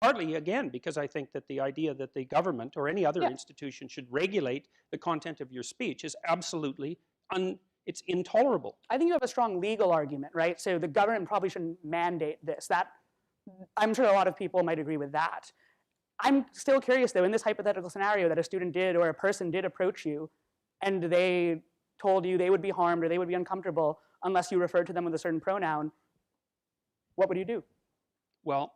partly, again, because I think that the idea that the government or any other institution should regulate the content of your speech is absolutely it's intolerable. I think you have a strong legal argument, right? So the government probably shouldn't mandate this. That, I'm sure a lot of people might agree with that. I'm still curious, though, in this hypothetical scenario that a student did or a person did approach you and they told you they would be harmed or they would be uncomfortable unless you referred to them with a certain pronoun, what would you do? Well,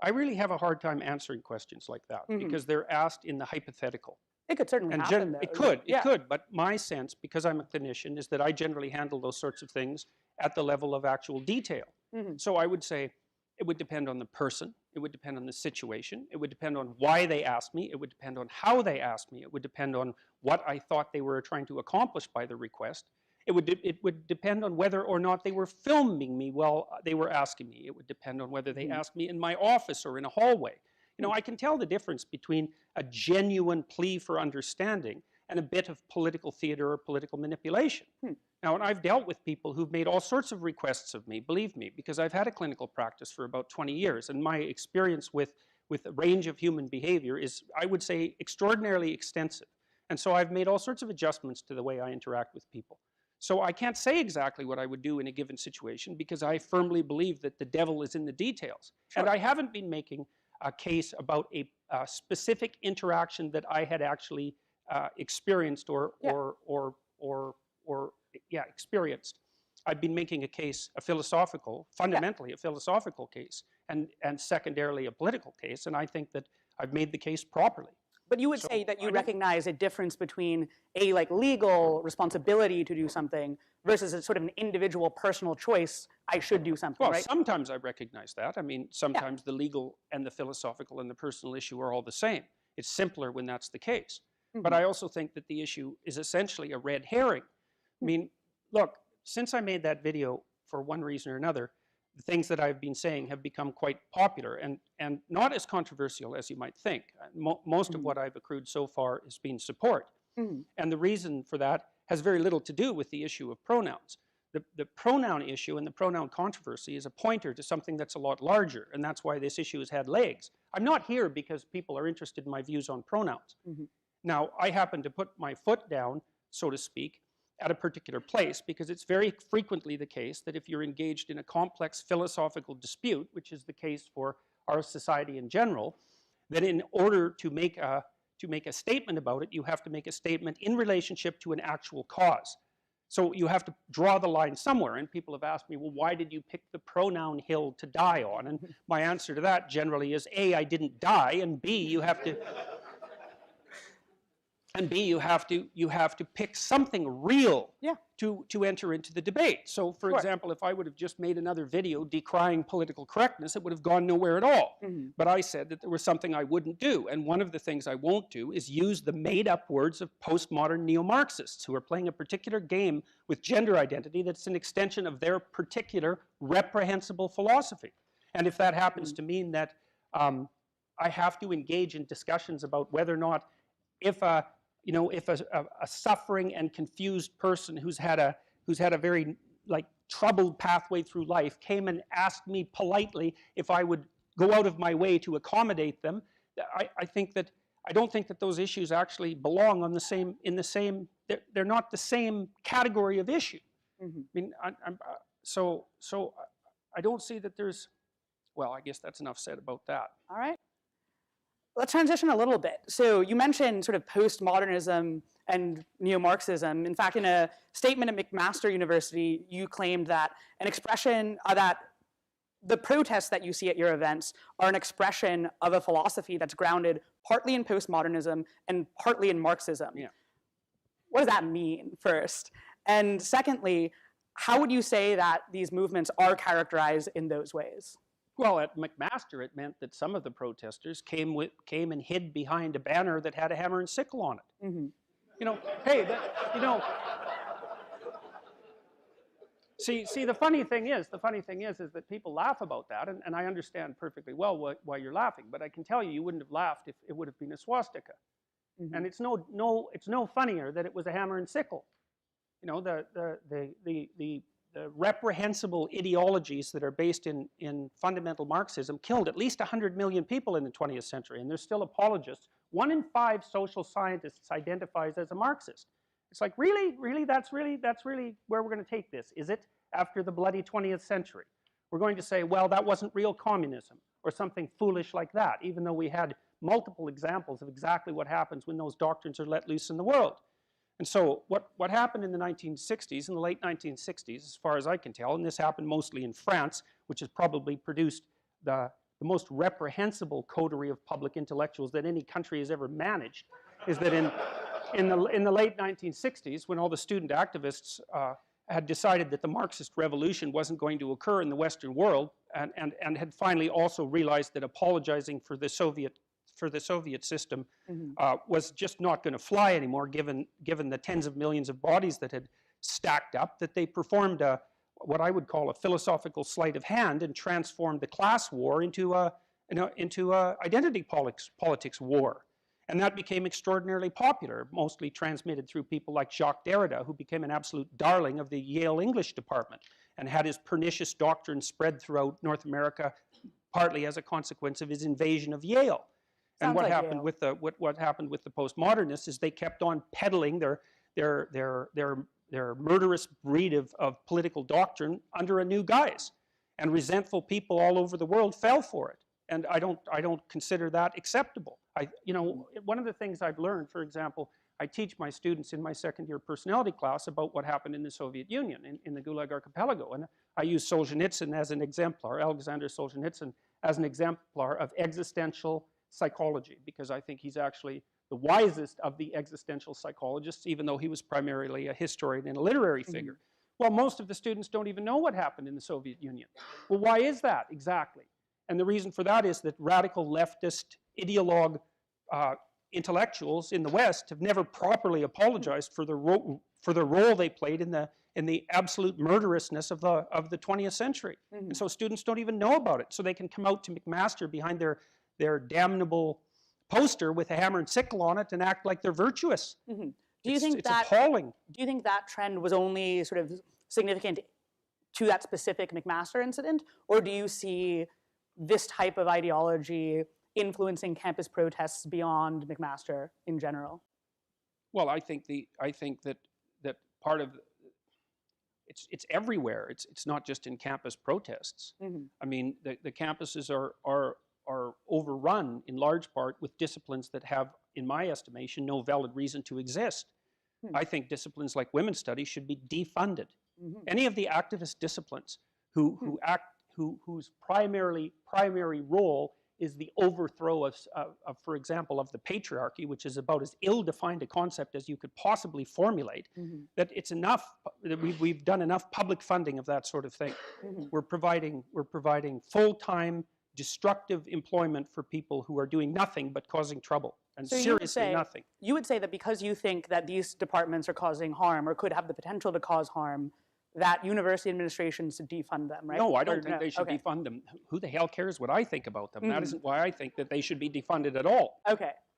I really have a hard time answering questions like that because they're asked in the hypothetical. It could certainly happen, though. It could, but my sense, because I'm a clinician, is that I generally handle those sorts of things at the level of actual detail. So I would say it would depend on the person, it would depend on the situation, it would depend on why they asked me, it would depend on how they asked me, it would depend on what I thought they were trying to accomplish by the request. It would depend on whether or not they were filming me while they were asking me. It would depend on whether they asked me in my office or in a hallway. You know, I can tell the difference between a genuine plea for understanding and a bit of political theater or political manipulation. Now, and I've dealt with people who've made all sorts of requests of me, believe me, because I've had a clinical practice for about 20 years, and my experience with a range of human behavior is, I would say, extraordinarily extensive. And so I've made all sorts of adjustments to the way I interact with people. So I can't say exactly what I would do in a given situation because I firmly believe that the devil is in the details. And I haven't been making a case about a specific interaction that I had actually experienced or experienced. I've been making a case, a philosophical, fundamentally a philosophical case, and secondarily a political case, and I think that I've made the case properly. But you would say that you recognize a difference between a legal responsibility to do something versus a sort of an individual personal choice, I should do something, well, right? Sometimes I recognize that. I mean, sometimes the legal and the philosophical and the personal issue are all the same. It's simpler when that's the case. But I also think that the issue is essentially a red herring. I mean, look, since I made that video, for one reason or another, the things that I've been saying have become quite popular and not as controversial as you might think. Most of what I've accrued so far has been support. And the reason for that has very little to do with the issue of pronouns. The pronoun issue and the pronoun controversy is a pointer to something that's a lot larger, and that's why this issue has had legs. I'm not here because people are interested in my views on pronouns. Now, I happen to put my foot down, so to speak, at a particular place because it's very frequently the case that if you're engaged in a complex philosophical dispute, which is the case for our society in general, that in order to make a statement about it, you have to make a statement in relationship to an actual cause. So you have to draw the line somewhere, and people have asked me, well, why did you pick the pronoun hill to die on? And my answer to that generally is, A, I didn't die, and B, you have to pick something real to enter into the debate. So, for example, if I would have just made another video decrying political correctness, it would have gone nowhere at all. But I said that there was something I wouldn't do, and one of the things I won't do is use the made-up words of postmodern neo-Marxists who are playing a particular game with gender identity that's an extension of their particular reprehensible philosophy. And if that happens to mean that I have to engage in discussions about whether or not if a suffering and confused person who's had a very troubled pathway through life came and asked me politely if I would go out of my way to accommodate them, I don't think that those issues actually belong on they're not the same category of issue. I mean, so I don't see that there's, well, I guess that's enough said about that. All right. Let's transition a little bit. So you mentioned sort of postmodernism and neo-Marxism. In fact, in a statement at McMaster University, you claimed that an expression that the protests that you see at your events are an expression of a philosophy that's grounded partly in postmodernism and partly in Marxism. What does that mean, first? And secondly, how would you say that these movements are characterized in those ways? Well, at McMaster, it meant that some of the protesters came and hid behind a banner that had a hammer and sickle on it. You know, hey, see, the funny thing is that people laugh about that, and I understand perfectly well why you're laughing. But I can tell you, you wouldn't have laughed if it would have been a swastika. And it's no funnier that it was a hammer and sickle. You know, the reprehensible ideologies that are based in fundamental Marxism killed at least 100 million people in the 20th century, and there's still apologists. 1 in 5 social scientists identifies as a Marxist. It's like, really, that's really where we're going to take this, is it? After the bloody 20th century. We're going to say, well, that wasn't real communism, or something foolish like that, even though we had multiple examples of exactly what happens when those doctrines are let loose in the world. And so what happened in the 1960s, in the late 1960s, as far as I can tell, and this happened mostly in France, which has probably produced the most reprehensible coterie of public intellectuals that any country has ever managed, is that in the late 1960s, when all the student activists had decided that the Marxist revolution wasn't going to occur in the Western world, and had finally also realized that apologizing for the Soviet system was just not going to fly anymore, given the tens of millions of bodies that had stacked up, that they performed what I would call a philosophical sleight of hand and transformed the class war into a identity politics war. And that became extraordinarily popular, mostly transmitted through people like Jacques Derrida, who became an absolute darling of the Yale English department and had his pernicious doctrine spread throughout North America, partly as a consequence of his invasion of Yale. And what happened with the what happened with the postmodernists is they kept on peddling their murderous breed of political doctrine under a new guise, and resentful people all over the world fell for it. And I don't consider that acceptable. One of the things I've learned, for example, I teach my students in my second-year personality class about what happened in the Soviet Union, in the Gulag Archipelago, and I use Solzhenitsyn as an exemplar, Alexander Solzhenitsyn as an exemplar of existential psychology, because I think he's actually the wisest of the existential psychologists, even though he was primarily a historian and a literary figure. Well, most of the students don't even know what happened in the Soviet Union. Well, why is that exactly? And the reason for that is that radical leftist ideologue intellectuals in the West have never properly apologized for the role they played in the absolute murderousness of the 20th century. And so students don't even know about it. So they can come out to McMaster behind their damnable poster with a hammer and sickle on it and act like they're virtuous. It's appalling. Do you think that trend was only sort of significant to that specific McMaster incident, or do you see this type of ideology influencing campus protests beyond McMaster in general? Well, I think that part of it's everywhere. It's not just in campus protests. I mean, the campuses are overrun in large part with disciplines that have, in my estimation, no valid reason to exist. I think disciplines like women's studies should be defunded. Any of the activist disciplines whose primary role is the overthrow of, for example, of the patriarchy, which is about as ill-defined a concept as you could possibly formulate, that it's enough, that we've done enough public funding of that sort of thing. We're providing full-time, destructive employment for people who are doing nothing but causing trouble, and so seriously nothing. You would say that because you think that these departments are causing harm or could have the potential to cause harm, that university administrations should defund them, right? No, I don't think they should defund them. Who the hell cares what I think about them? That isn't why I think that they should be defunded at all.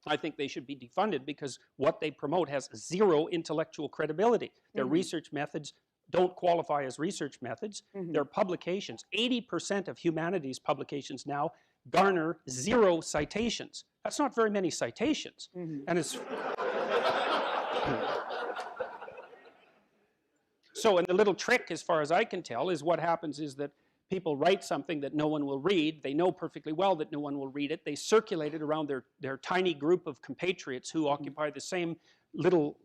I think they should be defunded because what they promote has zero intellectual credibility. Their research methods don't qualify as research methods. Their publications, 80% of humanities publications now garner 0 citations. That's not very many citations. And it's so, and the little trick, as far as I can tell, is what happens is that people write something that no one will read. They know perfectly well that no one will read it. They circulate it around their tiny group of compatriots who occupy the same little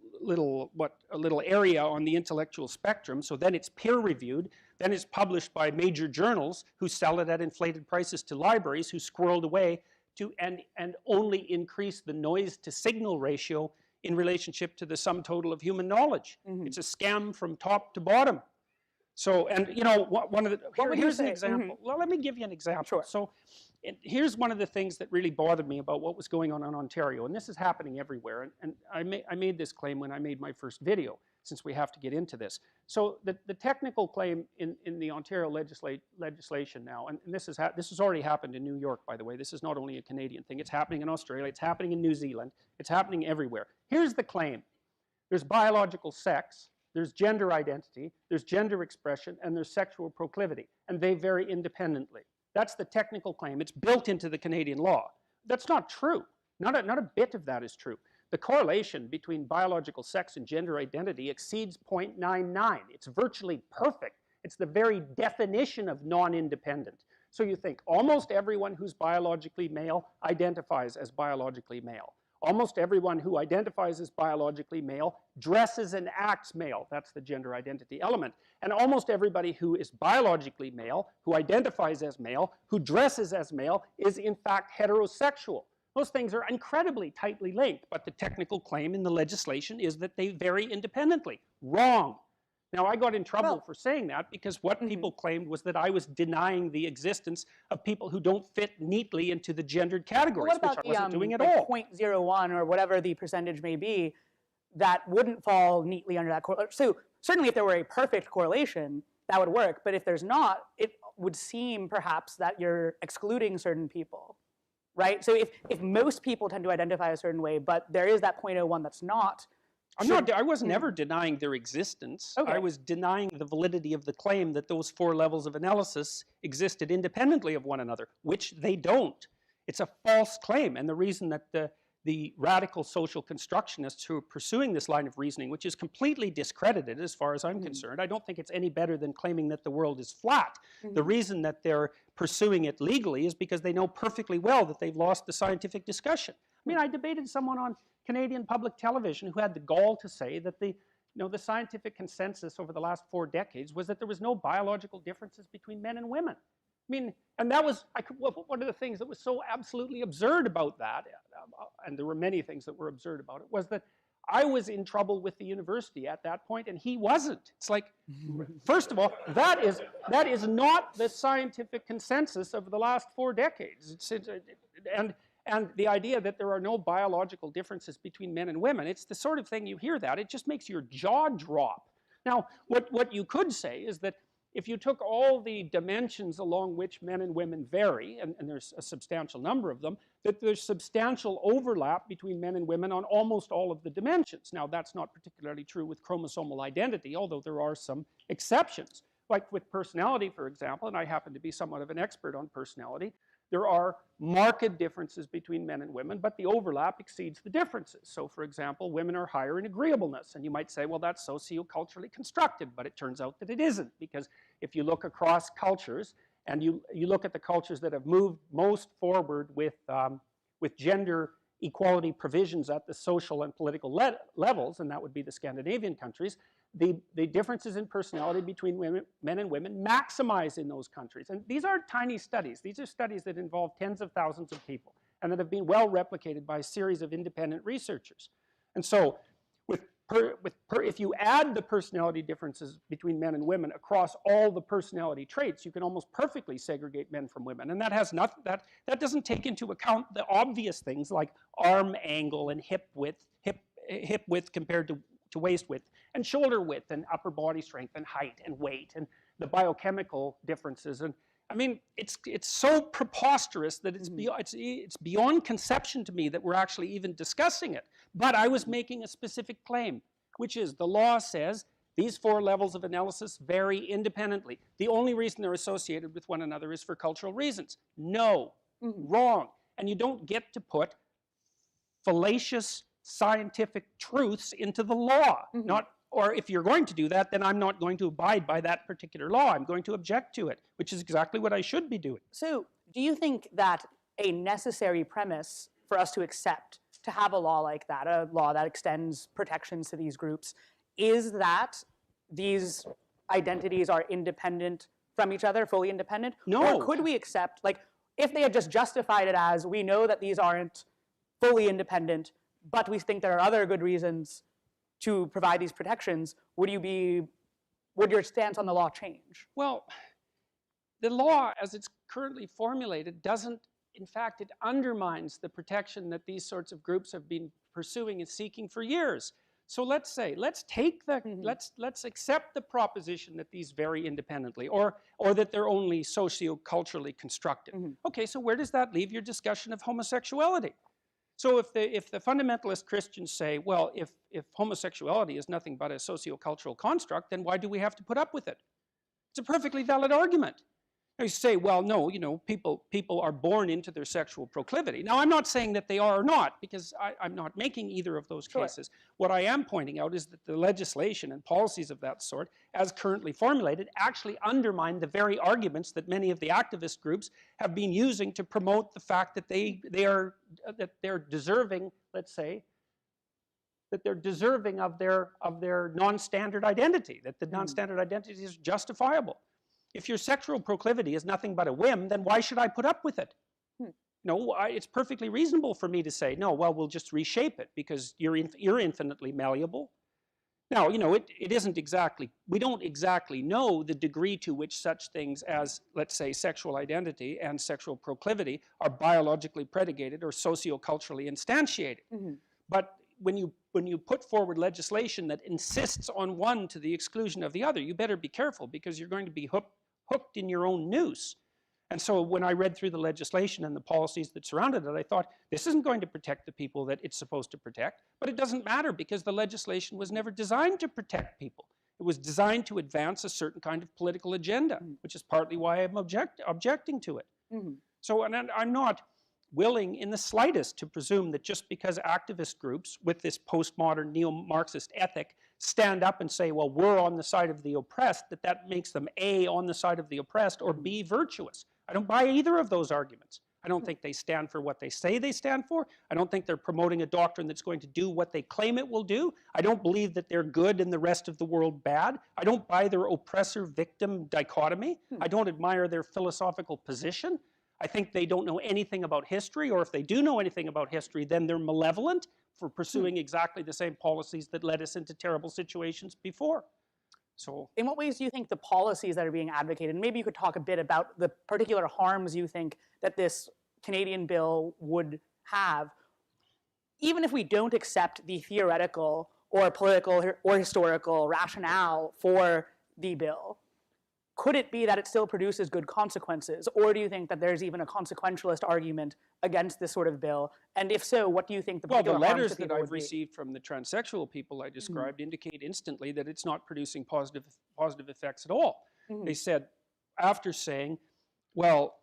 area on the intellectual spectrum. So then it's peer reviewed. Then it's published by major journals who sell it at inflated prices to libraries who squirreled away to and only increase the noise to signal ratio in relationship to the sum total of human knowledge. It's a scam from top to bottom. So, and you know, one of the, here's an example. Well, let me give you an example. So, here's one of the things that really bothered me about what was going on in Ontario, and this is happening everywhere, and I made this claim when I made my first video, since we have to get into this. So, the technical claim in the Ontario legislation now, and this has already happened in New York, by the way. This is not only a Canadian thing. It's happening in Australia. It's happening in New Zealand. It's happening everywhere. Here's the claim. There's biological sex, there's gender identity, there's gender expression, and there's sexual proclivity, and they vary independently. That's the technical claim. It's built into the Canadian law. That's not true. Not a bit of that is true. The correlation between biological sex and gender identity exceeds 0.99. It's virtually perfect. It's the very definition of non-independent. So you think almost everyone who's biologically male identifies as biologically male. Almost everyone who identifies as biologically male dresses and acts male. That's the gender identity element. And almost everybody who is biologically male, who identifies as male, who dresses as male, is in fact heterosexual. Those things are incredibly tightly linked, but the technical claim in the legislation is that they vary independently. Wrong. Now, I got in trouble for saying that because what people claimed was that I was denying the existence of people who don't fit neatly into the gendered categories, which I wasn't doing at all. 0.01 or whatever the percentage may be, that wouldn't fall neatly under that correlation. So certainly if there were a perfect correlation, that would work. But if there's not, it would seem perhaps that you're excluding certain people, right? So if most people tend to identify a certain way, but there is that 0.01 that's not, I was never denying their existence. Okay. I was denying the validity of the claim that those 4 levels of analysis existed independently of one another, which they don't. It's a false claim, and the reason that the radical social constructionists who are pursuing this line of reasoning, which is completely discredited as far as I'm concerned, I don't think it's any better than claiming that the world is flat. The reason that they're pursuing it legally is because they know perfectly well that they've lost the scientific discussion. I mean, I debated someone on Canadian public television who had the gall to say that the scientific consensus over the last 4 decades was that there was no biological differences between men and women. I mean, and that was one of the things that was so absolutely absurd about that, and there were many things that were absurd about it, was that I was in trouble with the university at that point, and he wasn't. It's like, first of all, that is not the scientific consensus of the last 4 decades. And the idea that there are no biological differences between men and women, it's the sort of thing you hear that, it just makes your jaw drop. Now, what you could say is that if you took all the dimensions along which men and women vary, and there's a substantial number of them, that there's substantial overlap between men and women on almost all of the dimensions. Now, that's not particularly true with chromosomal identity, although there are some exceptions. Like with personality, for example, and I happen to be somewhat of an expert on personality, there are marked differences between men and women, but the overlap exceeds the differences. So, for example, women are higher in agreeableness, and you might say, well, that's socioculturally constructed, but it turns out that it isn't, because if you look across cultures, and you look at the cultures that have moved most forward with gender equality provisions at the social and political levels, and that would be the Scandinavian countries, the differences in personality between men and women maximize in those countries. And these aren't tiny studies. These are studies that involve tens of thousands of people and that have been well replicated by a series of independent researchers. And so if you add the personality differences between men and women across all the personality traits, you can almost perfectly segregate men from women. And that has nothing, that doesn't take into account the obvious things like arm angle and hip width compared to waist width, and shoulder width, and upper body strength, and height, and weight, and the biochemical differences. And I mean, it's so preposterous that it's beyond conception to me that we're actually even discussing it. But I was making a specific claim, which is the law says these 4 levels of analysis vary independently. The only reason they're associated with one another is for cultural reasons. No, wrong. And you don't get to put fallacious scientific truths into the law. Or if you're going to do that, then I'm not going to abide by that particular law. I'm going to object to it, which is exactly what I should be doing. So do you think that a necessary premise for us to accept to have a law like that, a law that extends protections to these groups, is that these identities are independent from each other, fully independent? No. Or could we accept, like, if they had just justified it as, we know that these aren't fully independent, but we think there are other good reasons to provide these protections, would your stance on the law change? Well, the law, as it's currently formulated, doesn't, in fact, it undermines the protection that these sorts of groups have been pursuing and seeking for years. So let's take the, let's accept the proposition that these vary independently, or that they're only socio-culturally constructed. Okay, so where does that leave your discussion of homosexuality? So if the fundamentalist Christians say, well, if homosexuality is nothing but a sociocultural construct, then why do we have to put up with it? It's a perfectly valid argument. Now you say, well, no, you know, people are born into their sexual proclivity. Now, I'm not saying that they are or not, because I'm not making either of those cases. What I am pointing out is that the legislation and policies of that sort, as currently formulated, actually undermine the very arguments that many of the activist groups have been using to promote the fact that they're deserving, let's say, that they're deserving of their non-standard identity, that the non-standard identity is justifiable. If your sexual proclivity is nothing but a whim, then why should I put up with it? No, it's perfectly reasonable for me to say, no, well, we'll just reshape it because you're infinitely malleable. Now, you know, it isn't exactly, we don't exactly know the degree to which such things as, let's say, sexual identity and sexual proclivity are biologically predicated or socioculturally instantiated. But when you put forward legislation that insists on one to the exclusion of the other, you better be careful, because you're going to be hooked in your own noose. And so when I read through the legislation and the policies that surrounded it, I thought, this isn't going to protect the people that it's supposed to protect. But it doesn't matter, because the legislation was never designed to protect people. It was designed to advance a certain kind of political agenda, which is partly why I'm objecting to it. So, and I'm not willing in the slightest to presume that just because activist groups with this postmodern neo-Marxist ethic stand up and say, well, we're on the side of the oppressed, that makes them A, on the side of the oppressed, or B, virtuous. I don't buy either of those arguments. I don't think they stand for what they say they stand for. I don't think they're promoting a doctrine that's going to do what they claim it will do. I don't believe that they're good and the rest of the world bad. I don't buy their oppressor-victim dichotomy. I don't admire their philosophical position. I think they don't know anything about history, or if they do know anything about history, then they're malevolent for pursuing exactly the same policies that led us into terrible situations before. So, in what ways do you think the policies that are being advocated, and maybe you could talk a bit about the particular harms you think that this Canadian bill would have, even if we don't accept the theoretical or political or historical rationale for the bill, could it be that it still produces good consequences? Or do you think that there's even a consequentialist argument against this sort of bill? And if so, what do you think the particular harms to people would be? Well, the letters that I've received from the transsexual people I described indicate instantly that it's not producing positive effects at all. They said, after saying, well,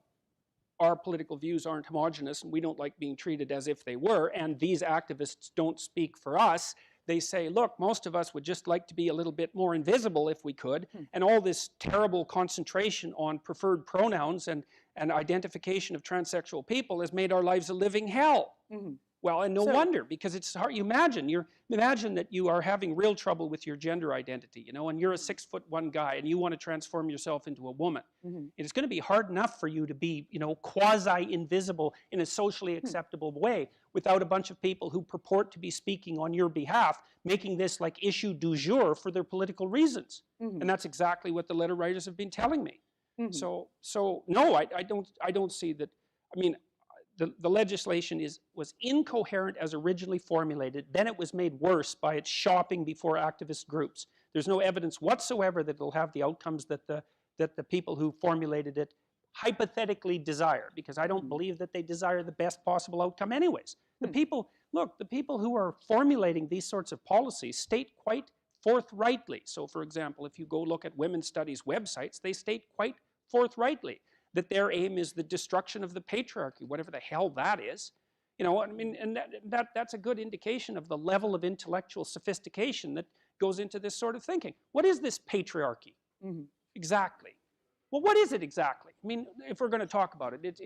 our political views aren't homogenous and we don't like being treated as if they were, and these activists don't speak for us, they say, look, most of us would just like to be a little bit more invisible if we could, and all this terrible concentration on preferred pronouns and identification of transsexual people has made our lives a living hell. Well, and no wonder, because it's hard. You imagine that you are having real trouble with your gender identity, you know, and you're a 6'1" guy and you want to transform yourself into a woman. It's going to be hard enough for you to be, you know, quasi-invisible in a socially acceptable way without a bunch of people who purport to be speaking on your behalf, making this like issue du jour for their political reasons. And that's exactly what the letter writers have been telling me. So no, I don't see that. I mean, the legislation was incoherent as originally formulated. Then it was made worse by its shopping before activist groups. There's no evidence whatsoever that it'll have the outcomes that the people who formulated it hypothetically desire, because I don't believe that they desire the best possible outcome anyways. The people, look, the people who are formulating these sorts of policies state quite forthrightly. So for example, if you go look at women's studies websites, they state quite forthrightly that their aim is the destruction of the patriarchy, whatever the hell that is. You know, I mean, and that's a good indication of the level of intellectual sophistication that goes into this sort of thinking. What is this patriarchy? Exactly. Well, what is it exactly? I mean, if we're going to talk about it,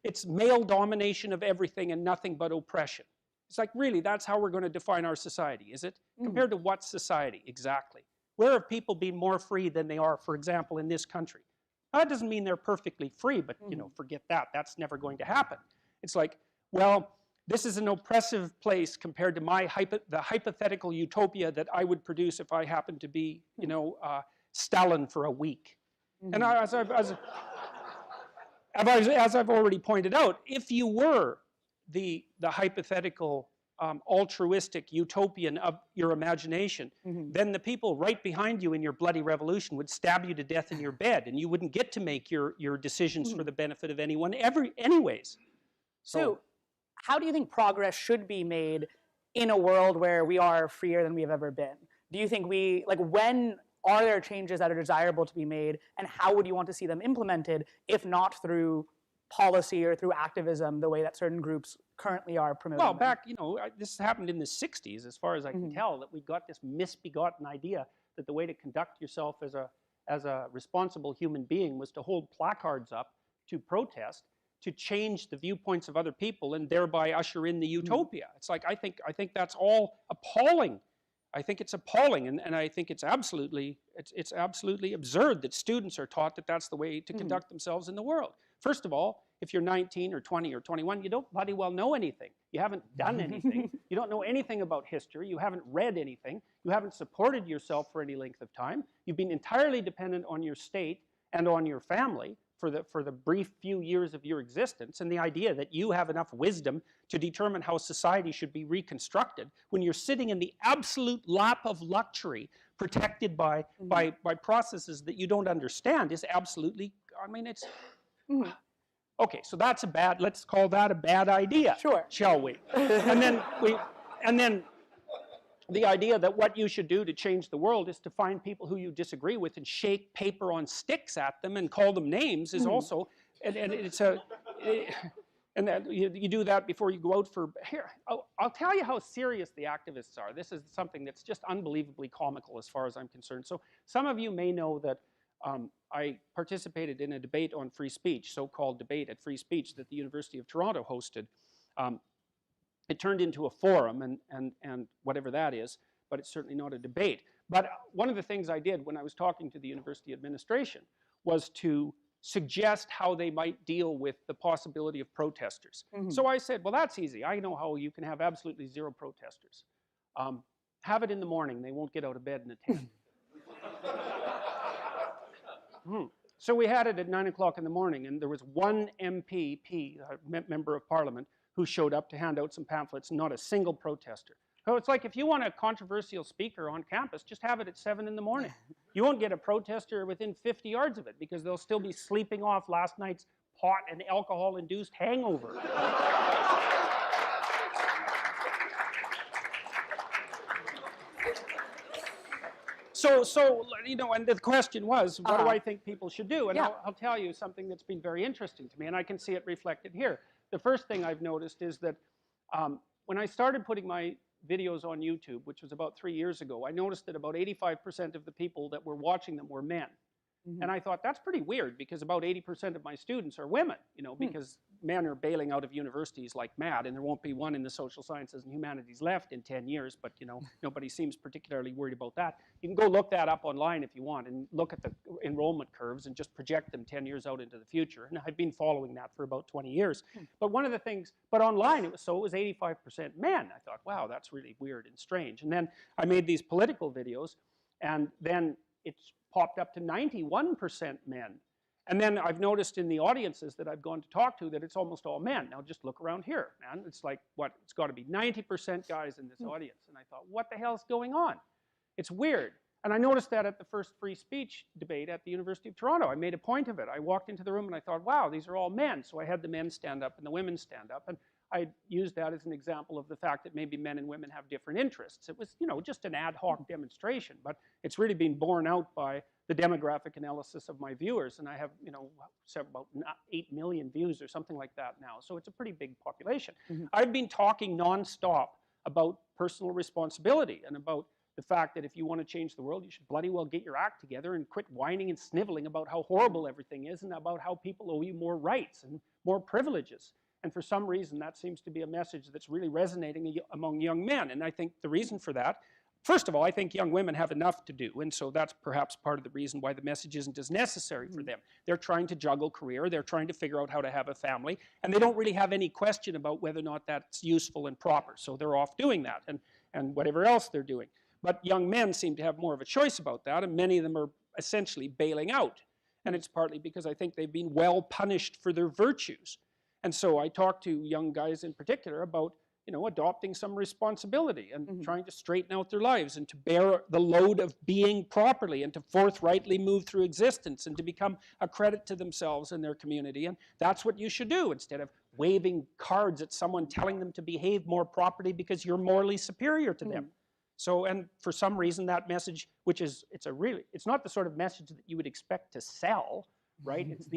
it's male domination of everything and nothing but oppression. It's like, really, that's how we're going to define our society, is it? Compared to what society, exactly? Where have people been more free than they are, for example, in this country? Now, that doesn't mean they're perfectly free, but, you know, forget that. That's never going to happen. It's like, well, this is an oppressive place compared to the hypothetical utopia that I would produce if I happened to be, you know, Stalin for a week. And as I've already pointed out, if you were the hypothetical altruistic utopian of your imagination, then the people right behind you in your bloody revolution would stab you to death in your bed, and you wouldn't get to make your decisions for the benefit of anyone anyways. So how do you think progress should be made in a world where we are freer than we have ever been? Do you think when are there changes that are desirable to be made, and how would you want to see them implemented, if not through policy or through activism, the way that certain groups currently are promoting Well, them? back, this happened in the 60s, as far as I can tell, that we got this misbegotten idea that the way to conduct yourself as a responsible human being was to hold placards up to protest, to change the viewpoints of other people, and thereby usher in the utopia. It's like, I think that's all appalling. I think it's appalling, and I think it's absolutely absurd that students are taught that that's the way to conduct themselves in the world. First of all, if you're 19 or 20 or 21, you don't bloody well know anything. You haven't done anything. You don't know anything about history. You haven't read anything. You haven't supported yourself for any length of time. You've been entirely dependent on your state and on your family for the brief few years of your existence, and the idea that you have enough wisdom to determine how society should be reconstructed when you're sitting in the absolute lap of luxury, protected by processes that you don't understand, is absolutely, I mean, it's okay. So that's let's call that a bad idea, Sure, shall we? and then the idea that what you should do to change the world is to find people who you disagree with and shake paper on sticks at them and call them names is also, and it's and that you do that before you go out for, here, I'll tell you how serious the activists are. This is something that's just unbelievably comical as far as I'm concerned. So some of you may know that I participated in a debate on free speech, so-called debate at free speech, that the University of Toronto hosted. It turned into a forum and whatever that is, but it's certainly not a debate. But one of the things I did when I was talking to the university administration was to suggest how they might deal with the possibility of protesters. So I said, well, that's easy. I know how you can have absolutely zero protesters. Have it in the morning. They won't get out of bed and attend. So we had it at 9 o'clock in the morning, and there was one MPP, a member of parliament, who showed up to hand out some pamphlets, not a single protester. So it's like, if you want a controversial speaker on campus, just have it at 7 in the morning. You won't get a protester within 50 yards of it, because they'll still be sleeping off last night's pot and alcohol-induced hangover. So and the question was, what do I think people should do? And I'll tell you something that's been very interesting to me, and I can see it reflected here. The first thing I've noticed is that when I started putting my videos on YouTube, which was about 3 years ago, I noticed that about 85% of the people that were watching them were men. And I thought, that's pretty weird, because about 80% of my students are women, because men are bailing out of universities like mad, and there won't be one in the social sciences and humanities left in 10 years, but nobody seems particularly worried about that. You can go look that up online if you want, and look at the enrollment curves and just project them 10 years out into the future. And I've been following that for about 20 years. But one of the things, but online it was 85% men. I thought, wow, that's really weird and strange. And then I made these political videos, and then it's popped up to 91% men. And then I've noticed in the audiences that I've gone to talk to that it's almost all men. Now just look around here, man. It's like, what? It's got to be 90% guys in this audience. And I thought, what the hell's going on? It's weird. And I noticed that at the first free speech debate at the University of Toronto. I made a point of it. I walked into the room and I thought, wow, these are all men. So I had the men stand up and the women stand up. And I used that as an example of the fact that maybe men and women have different interests. It was, just an ad hoc demonstration, but it's really been borne out by the demographic analysis of my viewers. And I have, about 8 million views or something like that now. So it's a pretty big population. I've been talking nonstop about personal responsibility and about the fact that if you want to change the world, you should bloody well get your act together and quit whining and sniveling about how horrible everything is and about how people owe you more rights and more privileges. And for some reason, that seems to be a message that's really resonating among young men. And I think the reason for that, first of all, I think young women have enough to do. And so that's perhaps part of the reason why the message isn't as necessary for them. They're trying to juggle career. They're trying to figure out how to have a family. And they don't really have any question about whether or not that's useful and proper. So they're off doing that and whatever else they're doing. But young men seem to have more of a choice about that. And many of them are essentially bailing out. And it's partly because I think they've been well punished for their virtues. And so I talk to young guys in particular about adopting some responsibility and trying to straighten out their lives and to bear the load of being properly and to forthrightly move through existence and to become a credit to themselves and their community. And that's what you should do instead of waving cards at someone telling them to behave more properly because you're morally superior to them. So, and for some reason that message, which is, it's not the sort of message that you would expect to sell, right? It's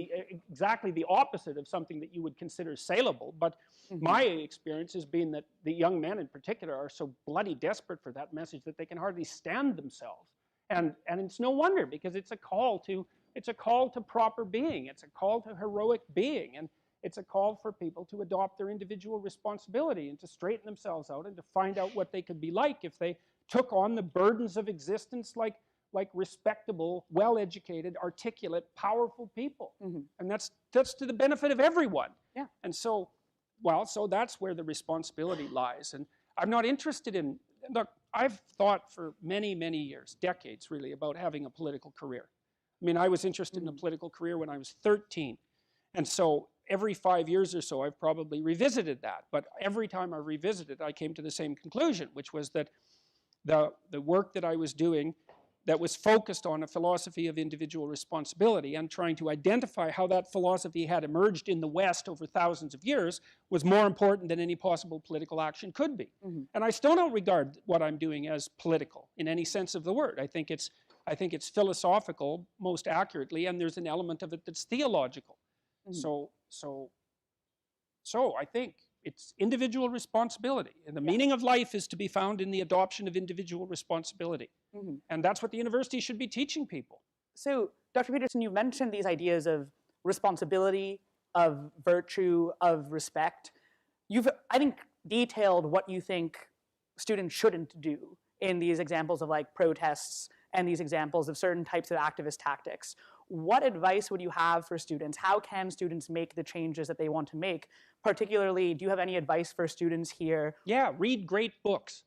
exactly the opposite of something that you would consider saleable. But my experience has been that the young men in particular are so bloody desperate for that message that they can hardly stand themselves. And it's no wonder, because it's a call to proper being. It's a call to heroic being. And it's a call for people to adopt their individual responsibility and to straighten themselves out and to find out what they could be like if they took on the burdens of existence like respectable, well-educated, articulate, powerful people. And that's to the benefit of everyone. Yeah. And so, so that's where the responsibility lies. And I'm not interested in, look, I've thought for many, many years, decades really, about having a political career. I mean, I was interested in a political career when I was 13. And so every 5 years or so, I've probably revisited that. But every time I revisited, I came to the same conclusion, which was that the work that I was doing that was focused on a philosophy of individual responsibility and trying to identify how that philosophy had emerged in the West over thousands of years was more important than any possible political action could be. And I still don't regard what I'm doing as political in any sense of the word. I think it's philosophical most accurately, and there's an element of it that's theological. So I think it's individual responsibility, and the meaning of life is to be found in the adoption of individual responsibility. And that's what the university should be teaching people. So, Dr. Peterson, you mentioned these ideas of responsibility, of virtue, of respect. You've, I think, detailed what you think students shouldn't do in these examples of like protests and these examples of certain types of activist tactics. What advice would you have for students? How can students make the changes that they want to make? Particularly, do you have any advice for students here? Yeah, read great books.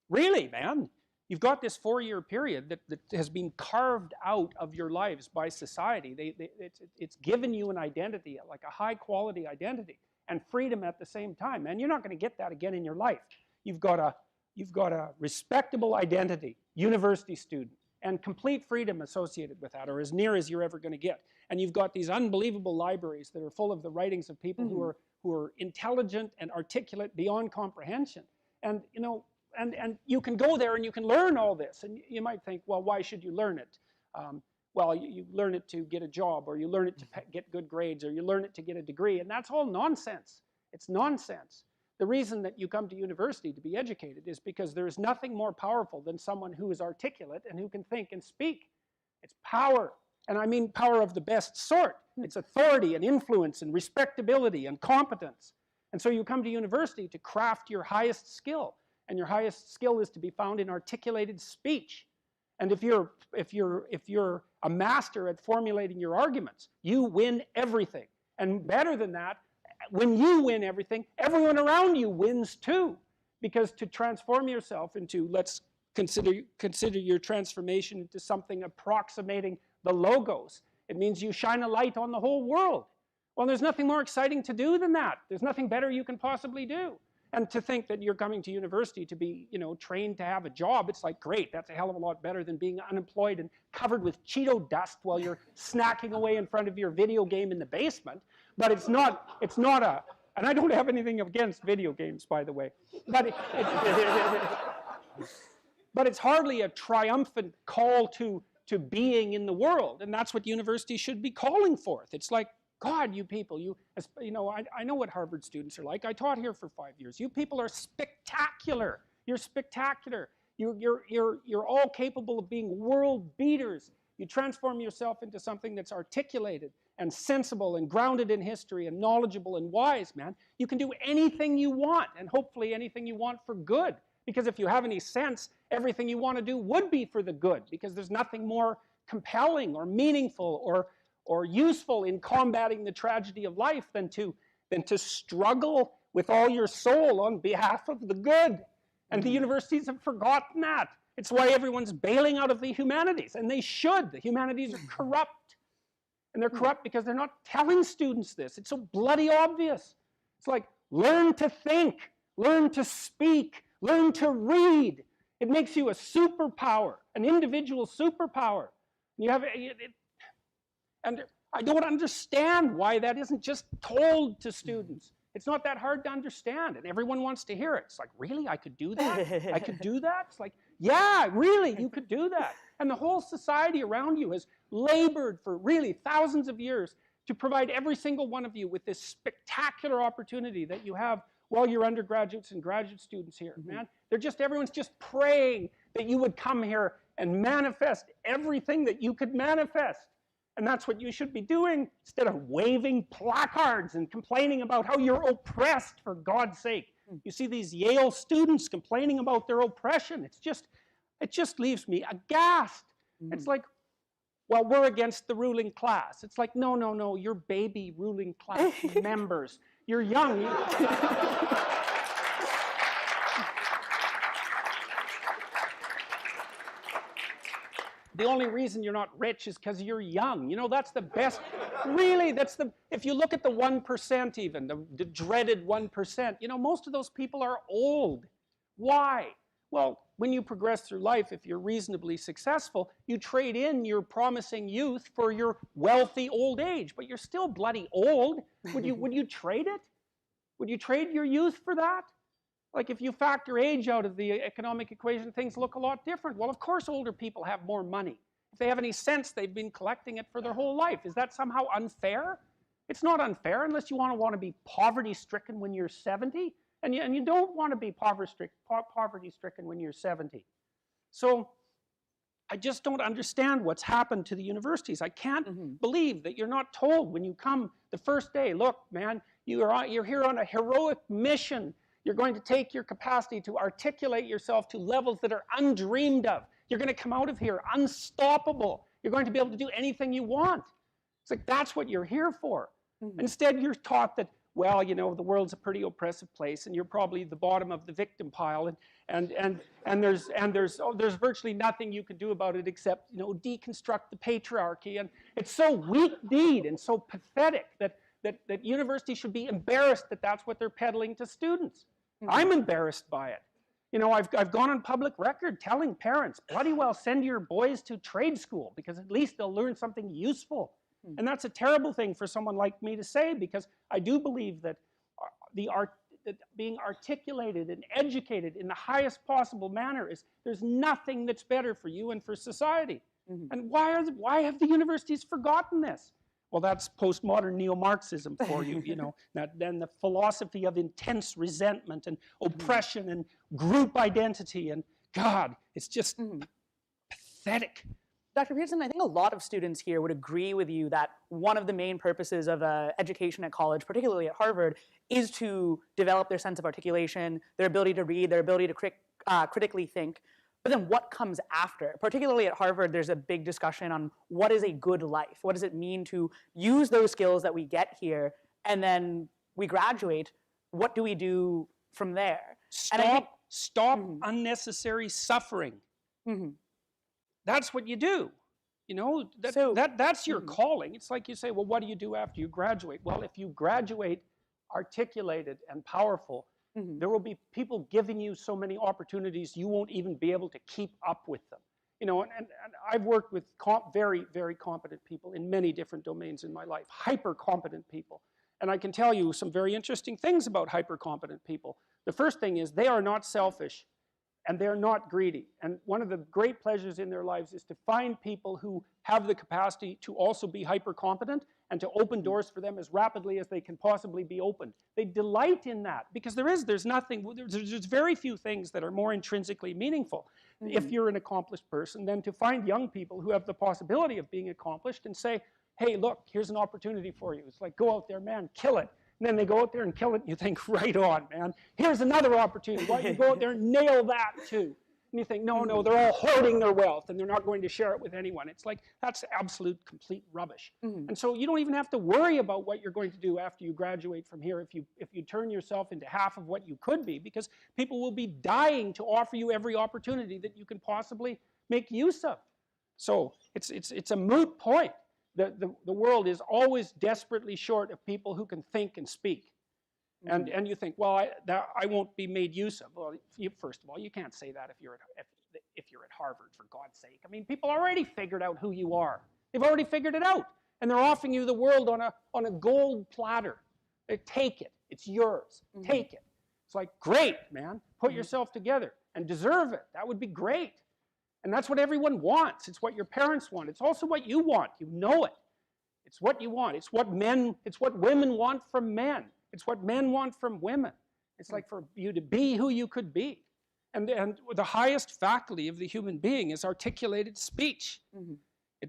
Really, man. You've got this 4-year period that has been carved out of your lives by society. It's given you an identity, like a high-quality identity, and freedom at the same time. Man, you're not going to get that again in your life. You've got a respectable identity, university student, and complete freedom associated with that, or as near as you're ever going to get. And you've got these unbelievable libraries that are full of the writings of people who are intelligent and articulate beyond comprehension. And and you can go there and you can learn all this. And you might think, well, why should you learn it? Well, you learn it to get a job, or you learn it to get good grades, or you learn it to get a degree, and that's all nonsense. It's nonsense. The reason that you come to university to be educated is because there is nothing more powerful than someone who is articulate and who can think and speak. It's power, and I mean power of the best sort. It's authority and influence and respectability and competence. And so you come to university to craft your highest skill, and your highest skill is to be found in articulated speech. And if you're a master at formulating your arguments, you win everything. And better than that, when you win everything, everyone around you wins too. Because to transform yourself into, let's consider your transformation into something approximating the logos, it means you shine a light on the whole world. Well, there's nothing more exciting to do than that. There's nothing better you can possibly do. And to think that you're coming to university to be, trained to have a job, it's like, great, that's a hell of a lot better than being unemployed and covered with Cheeto dust while you're snacking away in front of your video game in the basement. But it's not and I don't have anything against video games, by the way, but but it's hardly a triumphant call to being in the world, and that's what university should be calling forth. It's like, God, you people, I know what Harvard students are like. I taught here for 5 years. You people are spectacular. You're spectacular. You're all capable of being world beaters. You transform yourself into something that's articulated and sensible and grounded in history and knowledgeable and wise, man. You can do anything you want, and hopefully anything you want for good. Because if you have any sense, everything you want to do would be for the good, because there's nothing more compelling or meaningful or useful in combating the tragedy of life than to struggle with all your soul on behalf of the good. And the universities have forgotten that. It's why everyone's bailing out of the humanities, and they should. The humanities are corrupt. And they're corrupt because they're not telling students this. It's so bloody obvious. It's like, learn to think. Learn to speak. Learn to read. It makes you a superpower, an individual superpower. You have, and I don't understand why that isn't just told to students. It's not that hard to understand, and everyone wants to hear it. It's like, really, I could do that? I could do that? It's like, yeah, really, you could do that. And the whole society around you has labored for really thousands of years to provide every single one of you with this spectacular opportunity that you have while you're undergraduates and graduate students here, man. Everyone's just praying that you would come here and manifest everything that you could manifest. And that's what you should be doing instead of waving placards and complaining about how you're oppressed, for God's sake. You see these Yale students complaining about their oppression. It just leaves me aghast. It's like, well, we're against the ruling class. It's like, no, no, no, you're baby ruling class members. You're young. The only reason you're not rich is because you're young. You know, that's the best. Really, if you look at the 1% even, the dreaded 1%, you know, most of those people are old. Why? Well, when you progress through life, if you're reasonably successful, you trade in your promising youth for your wealthy old age, but you're still bloody old. Would you trade it? Would you trade your youth for that? Like, if you factor age out of the economic equation, things look a lot different. Well, of course older people have more money. If they have any sense, they've been collecting it for their whole life. Is that somehow unfair? It's not unfair unless you want to be poverty-stricken when you're 70. And you don't want to be poverty-stricken when you're 70. So I just don't understand what's happened to the universities. I can't believe that you're not told when you come the first day, look, man, you're here on a heroic mission. You're going to take your capacity to articulate yourself to levels that are undreamed of. You're going to come out of here unstoppable. You're going to be able to do anything you want. It's like, that's what you're here for. Instead, you're taught that, well, you know, the world's a pretty oppressive place, and you're probably the bottom of the victim pile, and there's virtually nothing you can do about it except, you know, deconstruct the patriarchy. And it's so weak-kneed and so pathetic that universities should be embarrassed that that's what they're peddling to students. I'm embarrassed by it. You know, I've gone on public record telling parents, bloody well send your boys to trade school because at least they'll learn something useful. And that's a terrible thing for someone like me to say, because I do believe that that being articulated and educated in the highest possible manner there's nothing that's better for you and for society. And why have the universities forgotten this? Well, that's postmodern Neo-Marxism for you, you know, then the philosophy of intense resentment and oppression and group identity, and God, it's just pathetic. Dr. Peterson, I think a lot of students here would agree with you that one of the main purposes of education at college, particularly at Harvard, is to develop their sense of articulation, their ability to read, their ability to critically think. But then what comes after? Particularly at Harvard, there's a big discussion on what is a good life? What does it mean to use those skills that we get here, and then we graduate? What do we do from there? Stop unnecessary suffering. That's what you do. You know, that's your calling. It's like you say, well, what do you do after you graduate? Well, if you graduate articulated and powerful, there will be people giving you so many opportunities you won't even be able to keep up with them. You know, and I've worked with very, very competent people in many different domains in my life, hyper-competent people. And I can tell you some very interesting things about hyper-competent people. The first thing is they are not selfish and they're not greedy. And one of the great pleasures in their lives is to find people who have the capacity to also be hyper-competent and to open doors for them as rapidly as they can possibly be opened. They delight in that because there's very few things that are more intrinsically meaningful if you're an accomplished person than to find young people who have the possibility of being accomplished and say, hey, look, here's an opportunity for you. It's like, go out there, man, kill it. And then they go out there and kill it, and you think, right on, man. Here's another opportunity. Why don't you go out there and nail that, too? And you think, no, they're all hoarding their wealth, and they're not going to share it with anyone. It's like, that's absolute, complete rubbish. And so you don't even have to worry about what you're going to do after you graduate from here if you turn yourself into half of what you could be, because people will be dying to offer you every opportunity that you can possibly make use of. So it's a moot point. The world is always desperately short of people who can think and speak. And you think, well, I won't be made use of. Well, first of all, you can't say that if you're at Harvard, for God's sake. I mean, people already figured out who you are. They've already figured it out, and they're offering you the world on a gold platter. They take it. It's yours. Take it. It's like, great, man. Put yourself together and deserve it. That would be great. And that's what everyone wants. It's what your parents want. It's also what you want. You know it. It's what you want. It's what women want from men. It's what men want from women. It's like for you to be who you could be. And the highest faculty of the human being is articulated speech.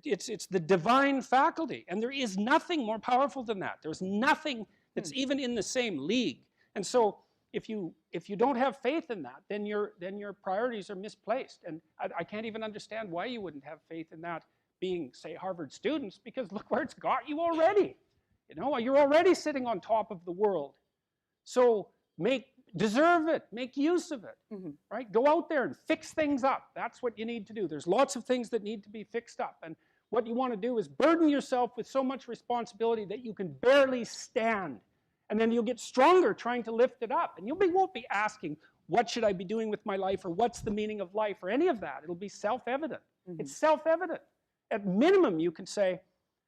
It's the divine faculty. And there is nothing more powerful than that. There's nothing that's even in the same league. And so if you don't have faith in that, then your priorities are misplaced. And I can't even understand why you wouldn't have faith in that being, say, Harvard students, because look where it's got you already. You know, you're already sitting on top of the world. So deserve it, make use of it, right? Go out there and fix things up. That's what you need to do. There's lots of things that need to be fixed up. And what you want to do is burden yourself with so much responsibility that you can barely stand. And then you'll get stronger trying to lift it up. And you won't be asking, what should I be doing with my life, or what's the meaning of life, or any of that. It'll be self-evident. It's self-evident. At minimum, you can say,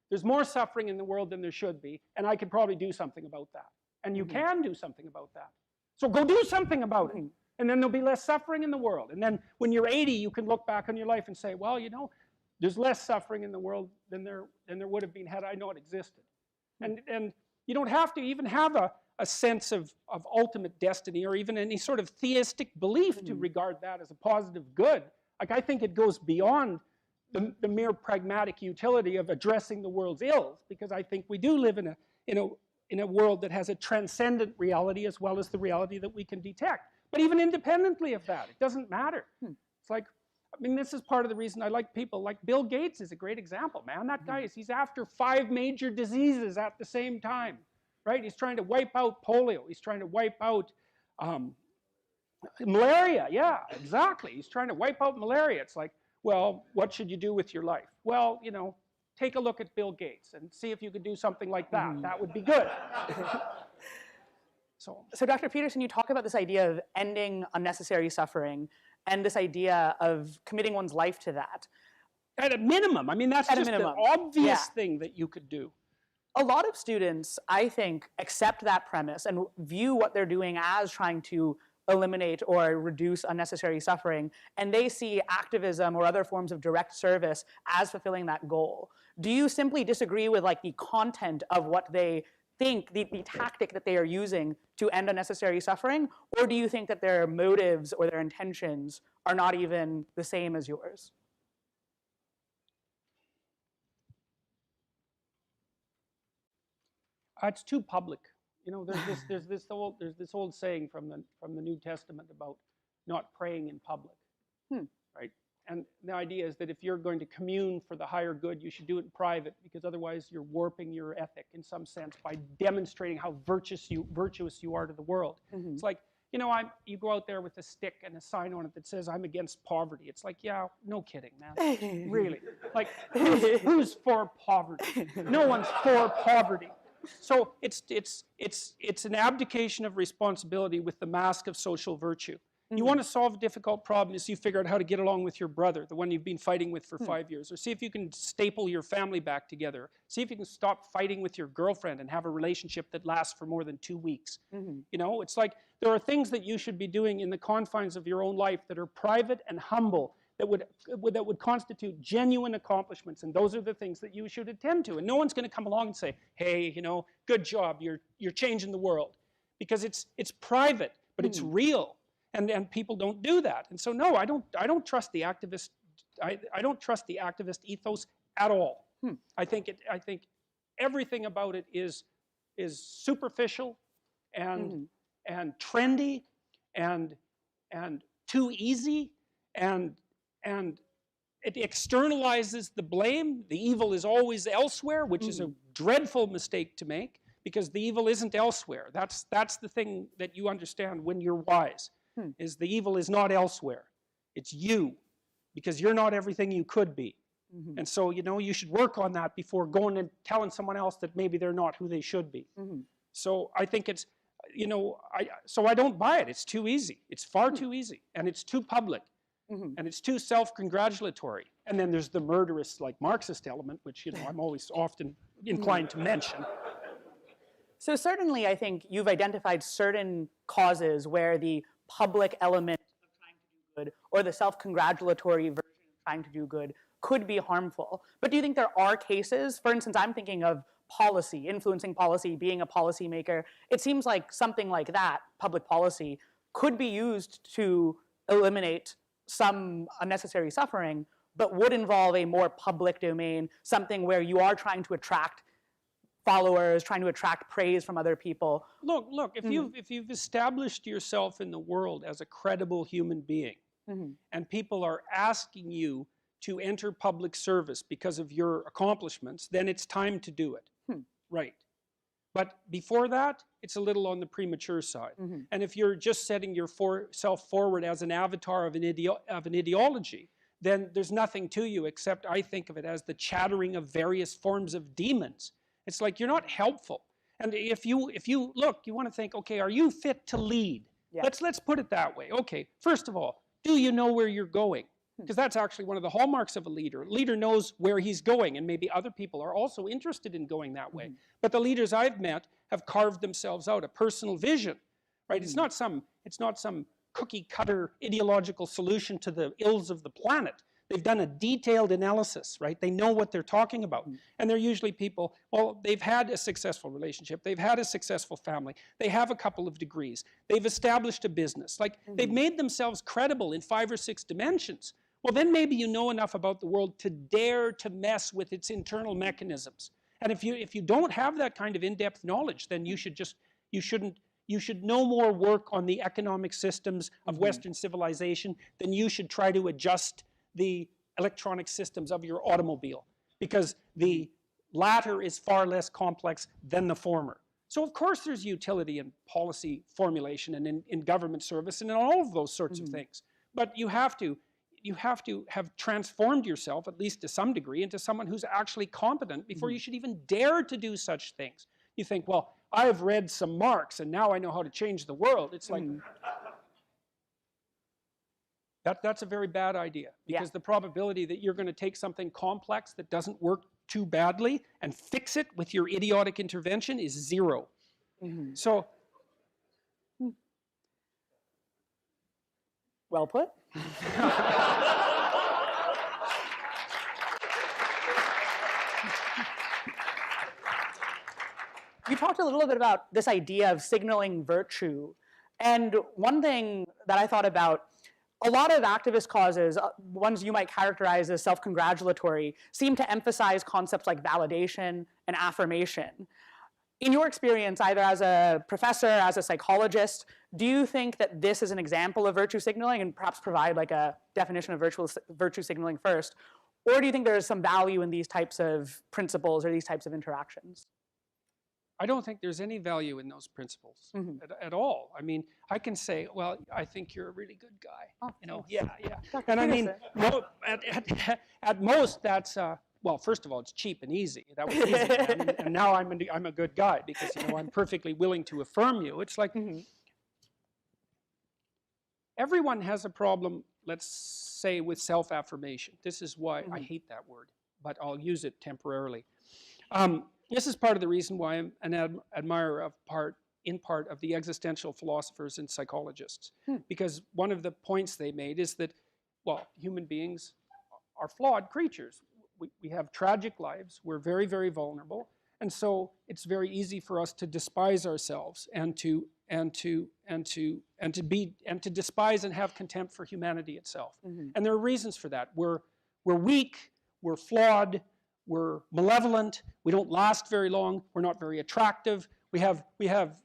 there's more suffering in the world than there should be, and I could probably do something about that. And you can do something about that. So go do something about it. And then there'll be less suffering in the world. And then when you're 80, you can look back on your life and say, well, you know, there's less suffering in the world than there would have been had I known it existed. And you don't have to even have a sense of ultimate destiny, or even any sort of theistic belief to regard that as a positive good. Like, I think it goes beyond the mere pragmatic utility of addressing the world's ills, because I think we do live in a world that has a transcendent reality as well as the reality that we can detect. But even independently of that, it doesn't matter. It's like, I mean, this is part of the reason I like people like Bill Gates is a great example, man. That guy he's after 5 major diseases at the same time, right? He's trying to wipe out polio. He's trying to wipe out malaria. Yeah, exactly. He's trying to wipe out malaria. It's like, well, what should you do with your life? Well, you know, take a look at Bill Gates and see if you could do something like that. That would be good. So Dr. Peterson, you talk about this idea of ending unnecessary suffering and this idea of committing one's life to that. At a minimum. I mean, that's just the obvious thing that you could do. A lot of students, I think, accept that premise and view what they're doing as trying to eliminate or reduce unnecessary suffering, and they see activism or other forms of direct service as fulfilling that goal. Do you simply disagree with like the content of what they think, the tactic that they are using to end unnecessary suffering, or do you think that their motives or their intentions are not even the same as yours? It's too public. You know, there's this old saying from the New Testament about not praying in public, right? And the idea is that if you're going to commune for the higher good, you should do it in private, because otherwise you're warping your ethic in some sense by demonstrating how virtuous you are to the world. It's like, you know, you go out there with a stick and a sign on it that says, "I'm against poverty." It's like, yeah, no kidding, man. Really. Like, who's for poverty? No one's for poverty. So it's an abdication of responsibility with the mask of social virtue. You want to solve a difficult problem, is you figure out how to get along with your brother, the one you've been fighting with for 5 years, or see if you can staple your family back together. See if you can stop fighting with your girlfriend and have a relationship that lasts for more than 2 weeks. You know, it's like there are things that you should be doing in the confines of your own life that are private and humble, that would constitute genuine accomplishments, and those are the things that you should attend to. And no one's going to come along and say, "Hey, you know, good job, you're changing the world," because it's private, but it's real, and people don't do that. And so no, I don't trust the activist. I don't trust the activist ethos at all. I think everything about it is superficial and trendy and too easy, and it externalizes the blame. The evil is always elsewhere, which is a dreadful mistake to make, because the evil isn't elsewhere. That's the thing that you understand when you're wise, is the evil is not elsewhere. It's you, because you're not everything you could be. And so, you know, you should work on that before going and telling someone else that maybe they're not who they should be. So I think it's, you know, so I don't buy it. It's too easy. It's far too easy, and it's too public, and it's too self-congratulatory. And then there's the murderous, like, Marxist element, which, you know, I'm always often inclined to mention. So certainly, I think you've identified certain causes where the public element of trying to do good or the self-congratulatory version of trying to do good could be harmful. But do you think there are cases, for instance, I'm thinking of policy, influencing policy, being a policymaker. It seems like something like that, public policy, could be used to eliminate some unnecessary suffering, but would involve a more public domain, something where you are trying to attract followers, trying to attract praise from other people. Look, if you've established yourself in the world as a credible human being, and people are asking you to enter public service because of your accomplishments, then it's time to do it. Right. But before that, it's a little on the premature side. And if you're just setting yourself forward as an avatar of an ideology, then there's nothing to you except I think of it as the chattering of various forms of demons. It's like you're not helpful. And if you look, you want to think, okay, are you fit to lead? Yeah. Let's put it that way. Okay, first of all, do you know where you're going? Because that's actually one of the hallmarks of a leader. A leader knows where he's going, and maybe other people are also interested in going that way. But the leaders I've met have carved themselves out a personal vision, right? It's not some cookie cutter ideological solution to the ills of the planet. They've done a detailed analysis, right? They know what they're talking about. And they're usually people, well, they've had a successful relationship, they've had a successful family, they have a couple of degrees, they've established a business, like they've made themselves credible in 5 or 6 dimensions. Well, then maybe you know enough about the world to dare to mess with its internal mechanisms. And if you don't have that kind of in-depth knowledge, then you should no more work on the economic systems of Western civilization than you should try to adjust the electronic systems of your automobile, because the latter is far less complex than the former. So of course there's utility in policy formulation and in government service and in all of those sorts of things. But you have to have transformed yourself, at least to some degree, into someone who's actually competent before you should even dare to do such things. You think, well, I have read some Marx and now I know how to change the world. It's like, that's a very bad idea, because the probability that you're going to take something complex that doesn't work too badly and fix it with your idiotic intervention is 0. So, well put. You talked a little bit about this idea of signaling virtue. And one thing that I thought about, a lot of activist causes, ones you might characterize as self-congratulatory, seem to emphasize concepts like validation and affirmation. In your experience, either as a professor, as a psychologist, do you think that this is an example of virtue signaling, and perhaps provide like a definition of virtue signaling first? Or do you think there is some value in these types of principles or these types of interactions? I don't think there's any value in those principles at all. I mean, I can say, well, I think you're a really good guy. Oh, you know, yeah. Dr. And I mean, Peterson. well, at most, that's well, first of all, it's cheap and easy. That was easy, and now I'm a good guy because, you know, I'm perfectly willing to affirm you. It's like everyone has a problem, let's say, with self-affirmation. This is why I hate that word, but I'll use it temporarily. This is part of the reason why I'm an admirer of in part of the existential philosophers and psychologists, because one of the points they made is that, well, human beings are flawed creatures. We have tragic lives. We're very, very vulnerable, and so it's very easy for us to despise ourselves and to despise and have contempt for humanity itself. And there are reasons for that. We're weak. We're flawed. We're malevolent, we don't last very long, we're not very attractive, we have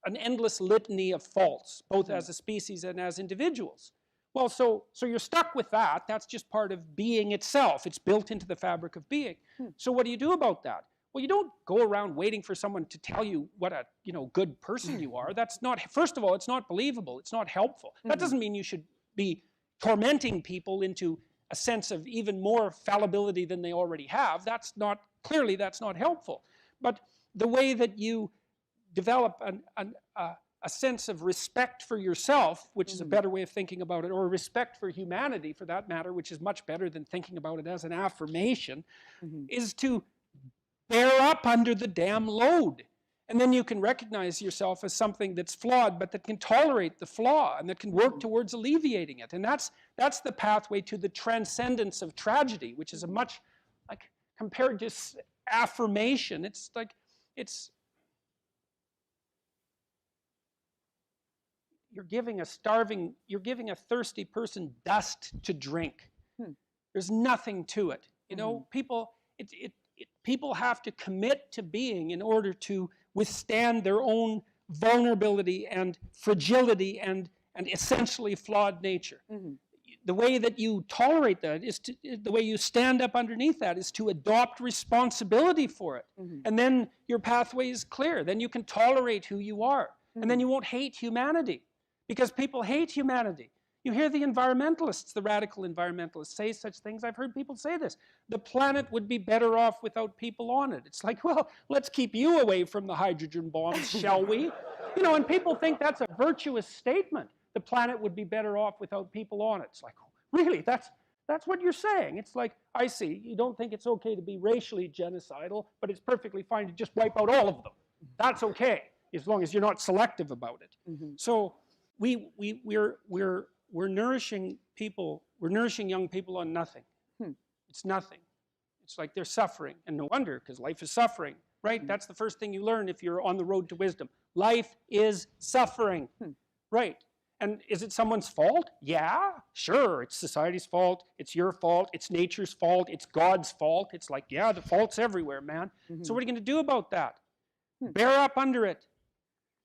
an endless litany of faults, both as a species and as individuals. Well, so you're stuck with that. That's just part of being itself. It's built into the fabric of being. So what do you do about that? Well, you don't go around waiting for someone to tell you what a good person you are. That's not, first of all, it's not believable, it's not helpful. That doesn't mean you should be tormenting people into a sense of even more fallibility than they already have. Clearly that's not helpful. But the way that you develop a sense of respect for yourself, which is a better way of thinking about it, or respect for humanity for that matter, which is much better than thinking about it as an affirmation, is to bear up under the damn load. And then you can recognize yourself as something that's flawed, but that can tolerate the flaw and that can work towards alleviating it. And that's the pathway to the transcendence of tragedy, which is a much, like, compared to affirmation, it's like, you're giving a thirsty person dust to drink. There's nothing to it. You know, people have to commit to being in order to withstand their own vulnerability and fragility and essentially flawed nature. The way that you tolerate that is the way you stand up underneath that is to adopt responsibility for it. And then your pathway is clear. Then you can tolerate who you are. And then you won't hate humanity. Because people hate humanity. You hear the environmentalists, the radical environmentalists, say such things. I've heard people say this. The planet would be better off without people on it. It's like, well, let's keep you away from the hydrogen bombs, shall we? You know, and people think that's a virtuous statement. The planet would be better off without people on it. It's like, really? That's what you're saying. It's like, I see. You don't think it's okay to be racially genocidal, but it's perfectly fine to just wipe out all of them. That's okay, as long as you're not selective about it. So we're nourishing people, we're nourishing young people on nothing. It's nothing. It's like they're suffering, and no wonder, because life is suffering, right? That's the first thing you learn if you're on the road to wisdom. Life is suffering, right? And is it someone's fault? Yeah, sure, it's society's fault, it's your fault, it's nature's fault, it's God's fault. It's like, yeah, the fault's everywhere, man. So what are you going to do about that? Bear up under it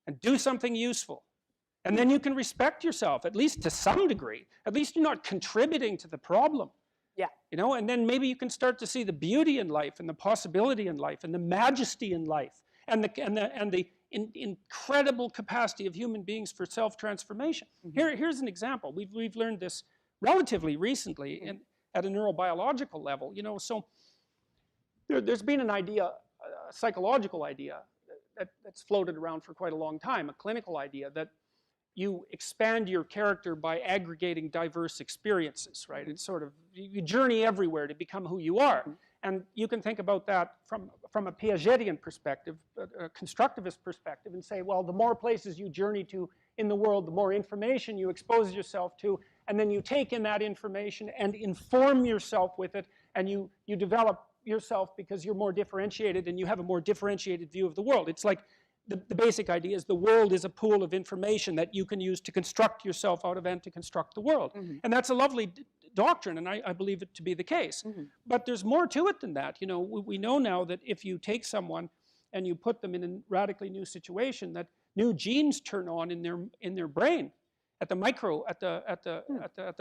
and do something useful. And then you can respect yourself, at least to some degree. At least you're not contributing to the problem. Yeah. You know, and then maybe you can start to see the beauty in life and the possibility in life and the majesty in life and the incredible capacity of human beings for self-transformation. Here's an example. We've learned this relatively recently at a neurobiological level. You know, so there's been an idea, a psychological idea that's floated around for quite a long time, a clinical idea that you expand your character by aggregating diverse experiences, right? It's sort of, you journey everywhere to become who you are. And you can think about that from a Piagetian perspective, a constructivist perspective, and say, well, the more places you journey to in the world, the more information you expose yourself to, and then you take in that information and inform yourself with it, and you develop yourself because you're more differentiated and you have a more differentiated view of the world. It's like, the basic idea is the world is a pool of information that you can use to construct yourself out of and to construct the world. And that's a lovely doctrine, and I believe it to be the case. But there's more to it than that. You know, we know now that if you take someone and you put them in a radically new situation, that new genes turn on in their brain at the micro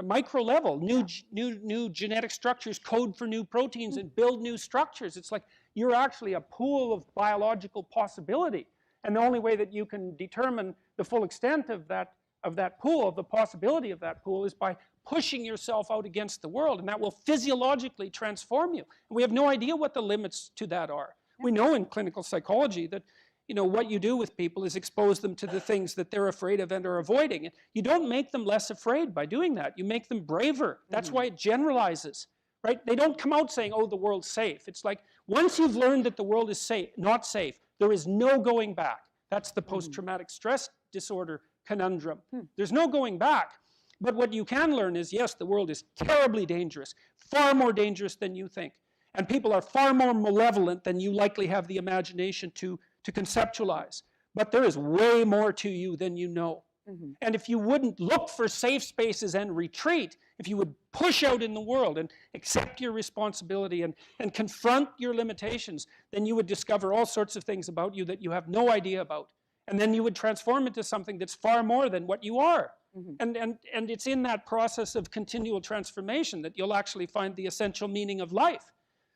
micro level. New genetic structures code for new proteins and build new structures. It's like you're actually a pool of biological possibility. And the only way that you can determine the full extent of that pool, of the possibility of that pool, is by pushing yourself out against the world, and that will physiologically transform you. And we have no idea what the limits to that are. We know in clinical psychology that, you know, what you do with people is expose them to the things that they're afraid of and are avoiding. And you don't make them less afraid by doing that. You make them braver. That's why it generalizes, right? They don't come out saying, oh, the world's safe. It's like, once you've learned that the world is safe, not safe, there is no going back. That's the post-traumatic stress disorder conundrum. There's no going back. But what you can learn is, yes, the world is terribly dangerous, far more dangerous than you think. And people are far more malevolent than you likely have the imagination to conceptualize. But there is way more to you than you know. And if you wouldn't look for safe spaces and retreat, if you would push out in the world and accept your responsibility and confront your limitations, then you would discover all sorts of things about you that you have no idea about. And then you would transform into something that's far more than what you are. And it's in that process of continual transformation that you'll actually find the essential meaning of life.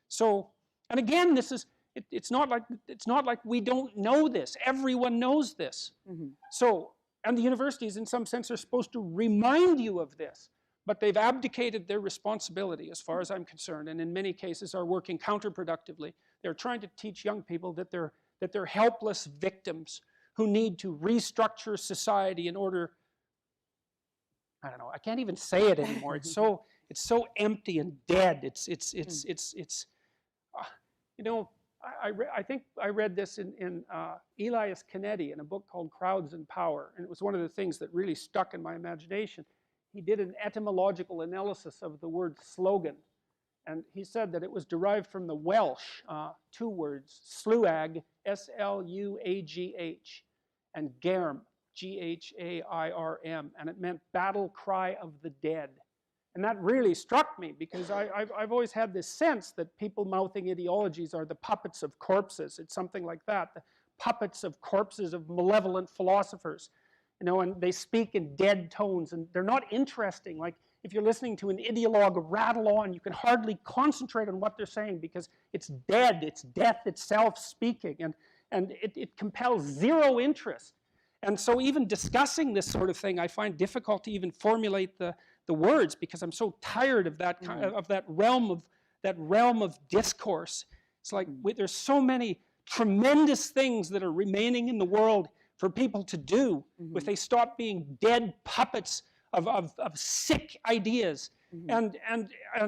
So, and again, this is, it's not like we don't know this. Everyone knows this. So, and the universities, in some sense, are supposed to remind you of this, but they've abdicated their responsibility, as far as I'm concerned, and in many cases are working counterproductively. They're trying to teach young people that they're helpless victims who need to restructure society in order, I don't know, I can't even say it anymore. It's so empty and dead. You know, I think I read this in Elias Canetti in a book called Crowds and Power, and it was one of the things that really stuck in my imagination. He did an etymological analysis of the word slogan, and he said that it was derived from the Welsh, two words, sluag, S-L-U-A-G-H, and germ, G-H-A-I-R-M, and it meant battle cry of the dead. And that really struck me, because I've always had this sense that people mouthing ideologies are the puppets of corpses. It's something like that, the puppets of corpses of malevolent philosophers. You know, and they speak in dead tones, and they're not interesting. Like, if you're listening to an ideologue rattle on, you can hardly concentrate on what they're saying, because it's dead, it's death itself speaking, and it compels zero interest. And so even discussing this sort of thing, I find difficult to even formulate the words, because I'm so tired of that kind of that realm of discourse. It's like there's so many tremendous things that are remaining in the world for people to do if they stop being dead puppets of sick ideas. And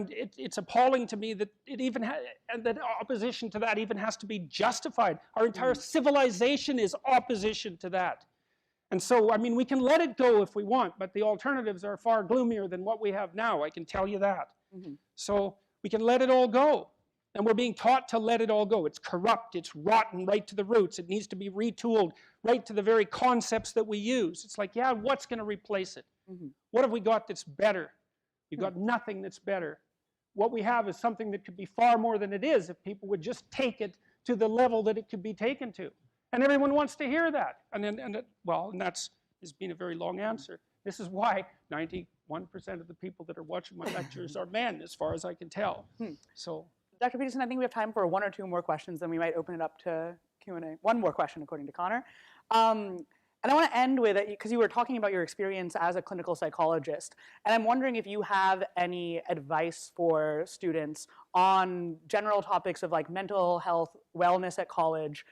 it's appalling to me that it even and that opposition to that even has to be justified. Our entire civilization is opposition to that. And so, I mean, we can let it go if we want, but the alternatives are far gloomier than what we have now, I can tell you that. So we can let it all go. And we're being taught to let it all go. It's corrupt, it's rotten right to the roots. It needs to be retooled right to the very concepts that we use. It's like, yeah, what's going to replace it? What have we got that's better? We've got nothing that's better. What we have is something that could be far more than it is if people would just take it to the level that it could be taken to. And everyone wants to hear that. And that's has been a very long answer. This is why 91% of the people that are watching my lectures are men, as far as I can tell. So, Dr. Peterson, I think we have time for one or two more questions, then we might open it up to Q&A. One more question, according to Connor. And I want to end with, because you were talking about your experience as a clinical psychologist, and I'm wondering if you have any advice for students on general topics of like mental health, wellness at college.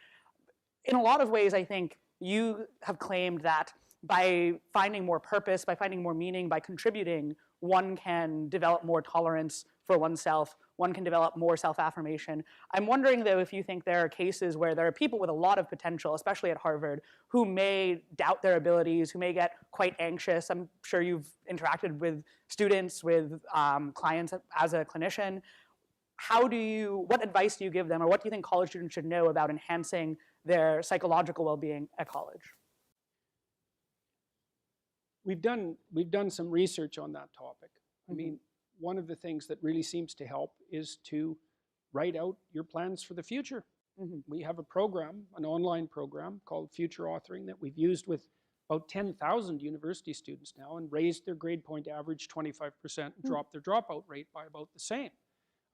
In a lot of ways, I think you have claimed that by finding more purpose, by finding more meaning, by contributing, one can develop more tolerance for oneself, one can develop more self-affirmation. I'm wondering, though, if you think there are cases where there are people with a lot of potential, especially at Harvard, who may doubt their abilities, who may get quite anxious. I'm sure you've interacted with students, with clients as a clinician. What advice do you give them, or what do you think college students should know about enhancing their psychological well-being at college? We've done some research on that topic. I mean, one of the things that really seems to help is to write out your plans for the future. We have a program, an online program called Future Authoring that we've used with about 10,000 university students now and raised their grade point average 25% and dropped their dropout rate by about the same.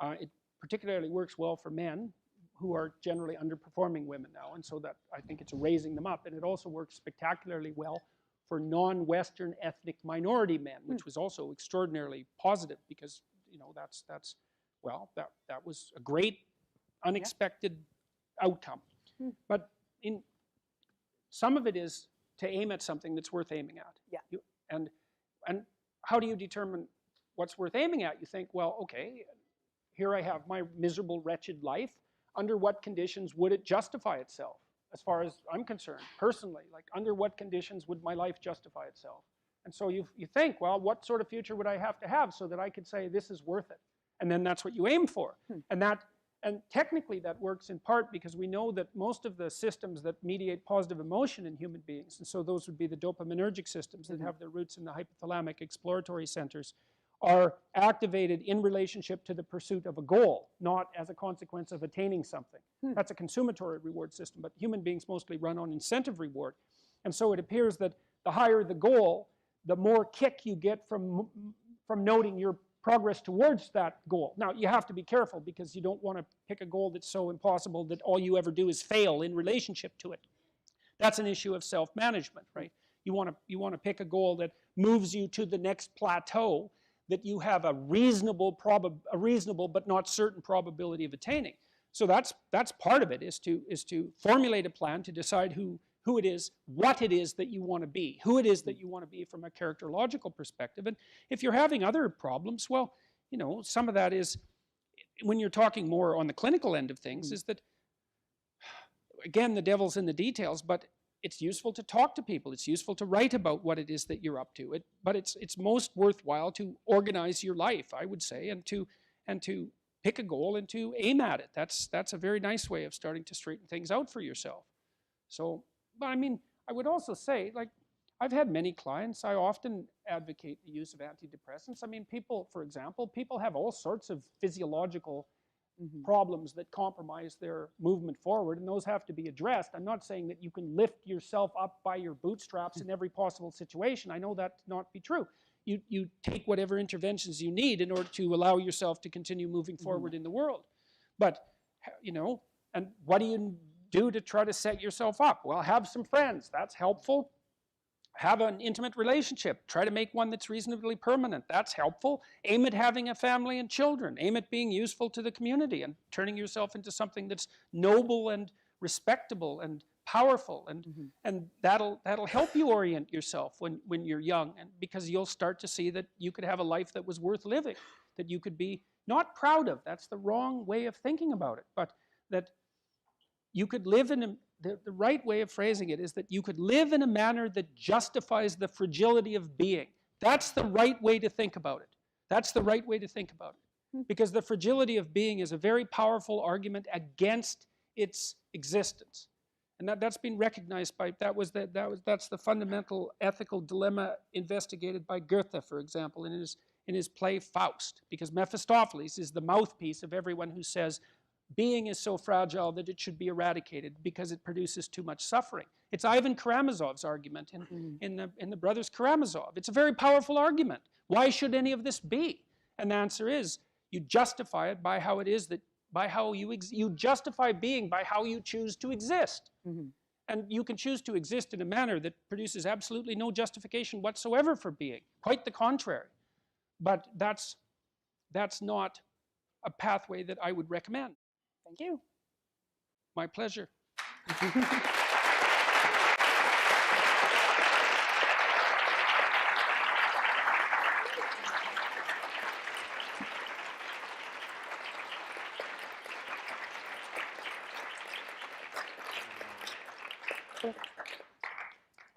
It particularly works well for men who are generally underperforming women now, and so that I think it's raising them up. And it also works spectacularly well for non-Western ethnic minority men, which was also extraordinarily positive, because that was a great unexpected outcome. But in some of it is to aim at something that's worth aiming at. And how do you determine what's worth aiming at? You think, well, okay, here I have my miserable, wretched life. Under what conditions would it justify itself? As far as I'm concerned, personally, like under what conditions would my life justify itself? And so you think, well, what sort of future would I have to have so that I could say this is worth it? And then that's what you aim for. And technically that works in part because we know that most of the systems that mediate positive emotion in human beings, and so those would be the dopaminergic systems that have their roots in the hypothalamic exploratory centers, are activated in relationship to the pursuit of a goal, not as a consequence of attaining something. That's a consumatory reward system, but human beings mostly run on incentive reward. And so it appears that the higher the goal, the more kick you get from noting your progress towards that goal. Now, you have to be careful, because you don't want to pick a goal that's so impossible that all you ever do is fail in relationship to it. That's an issue of self-management, right? You want to pick a goal that moves you to the next plateau that you have a reasonable but not certain probability of attaining. So that's part of it, is to formulate a plan to decide who who it is, what it is that you want to be, who it is that you want to be from a characterological perspective. And if you're having other problems, well, you know, some of that is, when you're talking more on the clinical end of things, is that, again, the devil's in the details, but it's useful to talk to people. It's useful to write about what it is that you're up to. But it's most worthwhile to organize your life, I would say, and to pick a goal and to aim at it. That's a very nice way of starting to straighten things out for yourself. So, but I mean, I would also say, like, I've had many clients. I often advocate the use of antidepressants. I mean, people, for example, people have all sorts of physiological problems that compromise their movement forward, and those have to be addressed. I'm not saying that you can lift yourself up by your bootstraps in every possible situation. I know that to not be true. You take whatever interventions you need in order to allow yourself to continue moving forward in the world. But, you know, and what do you do to try to set yourself up? Well, have some friends. That's helpful. Have an intimate relationship. Try to make one that's reasonably permanent. That's helpful. Aim at having a family and children. Aim at being useful to the community and turning yourself into something that's noble and respectable and powerful. And that'll help you orient yourself when you're young, and because you'll start to see that you could have a life that was worth living, that you could be not proud of. That's the wrong way of thinking about it, but that you could live in the right way of phrasing it is that you could live in a manner that justifies the fragility of being. That's the right way to think about it. That's the right way to think about it. Because the fragility of being is a very powerful argument against its existence. And that's been recognized by, that's the fundamental ethical dilemma investigated by Goethe, for example, in his play Faust. Because Mephistopheles is the mouthpiece of everyone who says, being is so fragile that it should be eradicated because it produces too much suffering. It's Ivan Karamazov's argument in the Brothers Karamazov. It's a very powerful argument. Why should any of this be? And the answer is, you justify it by how it is that, by how you justify being by how you choose to exist. And you can choose to exist in a manner that produces absolutely no justification whatsoever for being. Quite the contrary. But that's not a pathway that I would recommend. Thank you. My pleasure.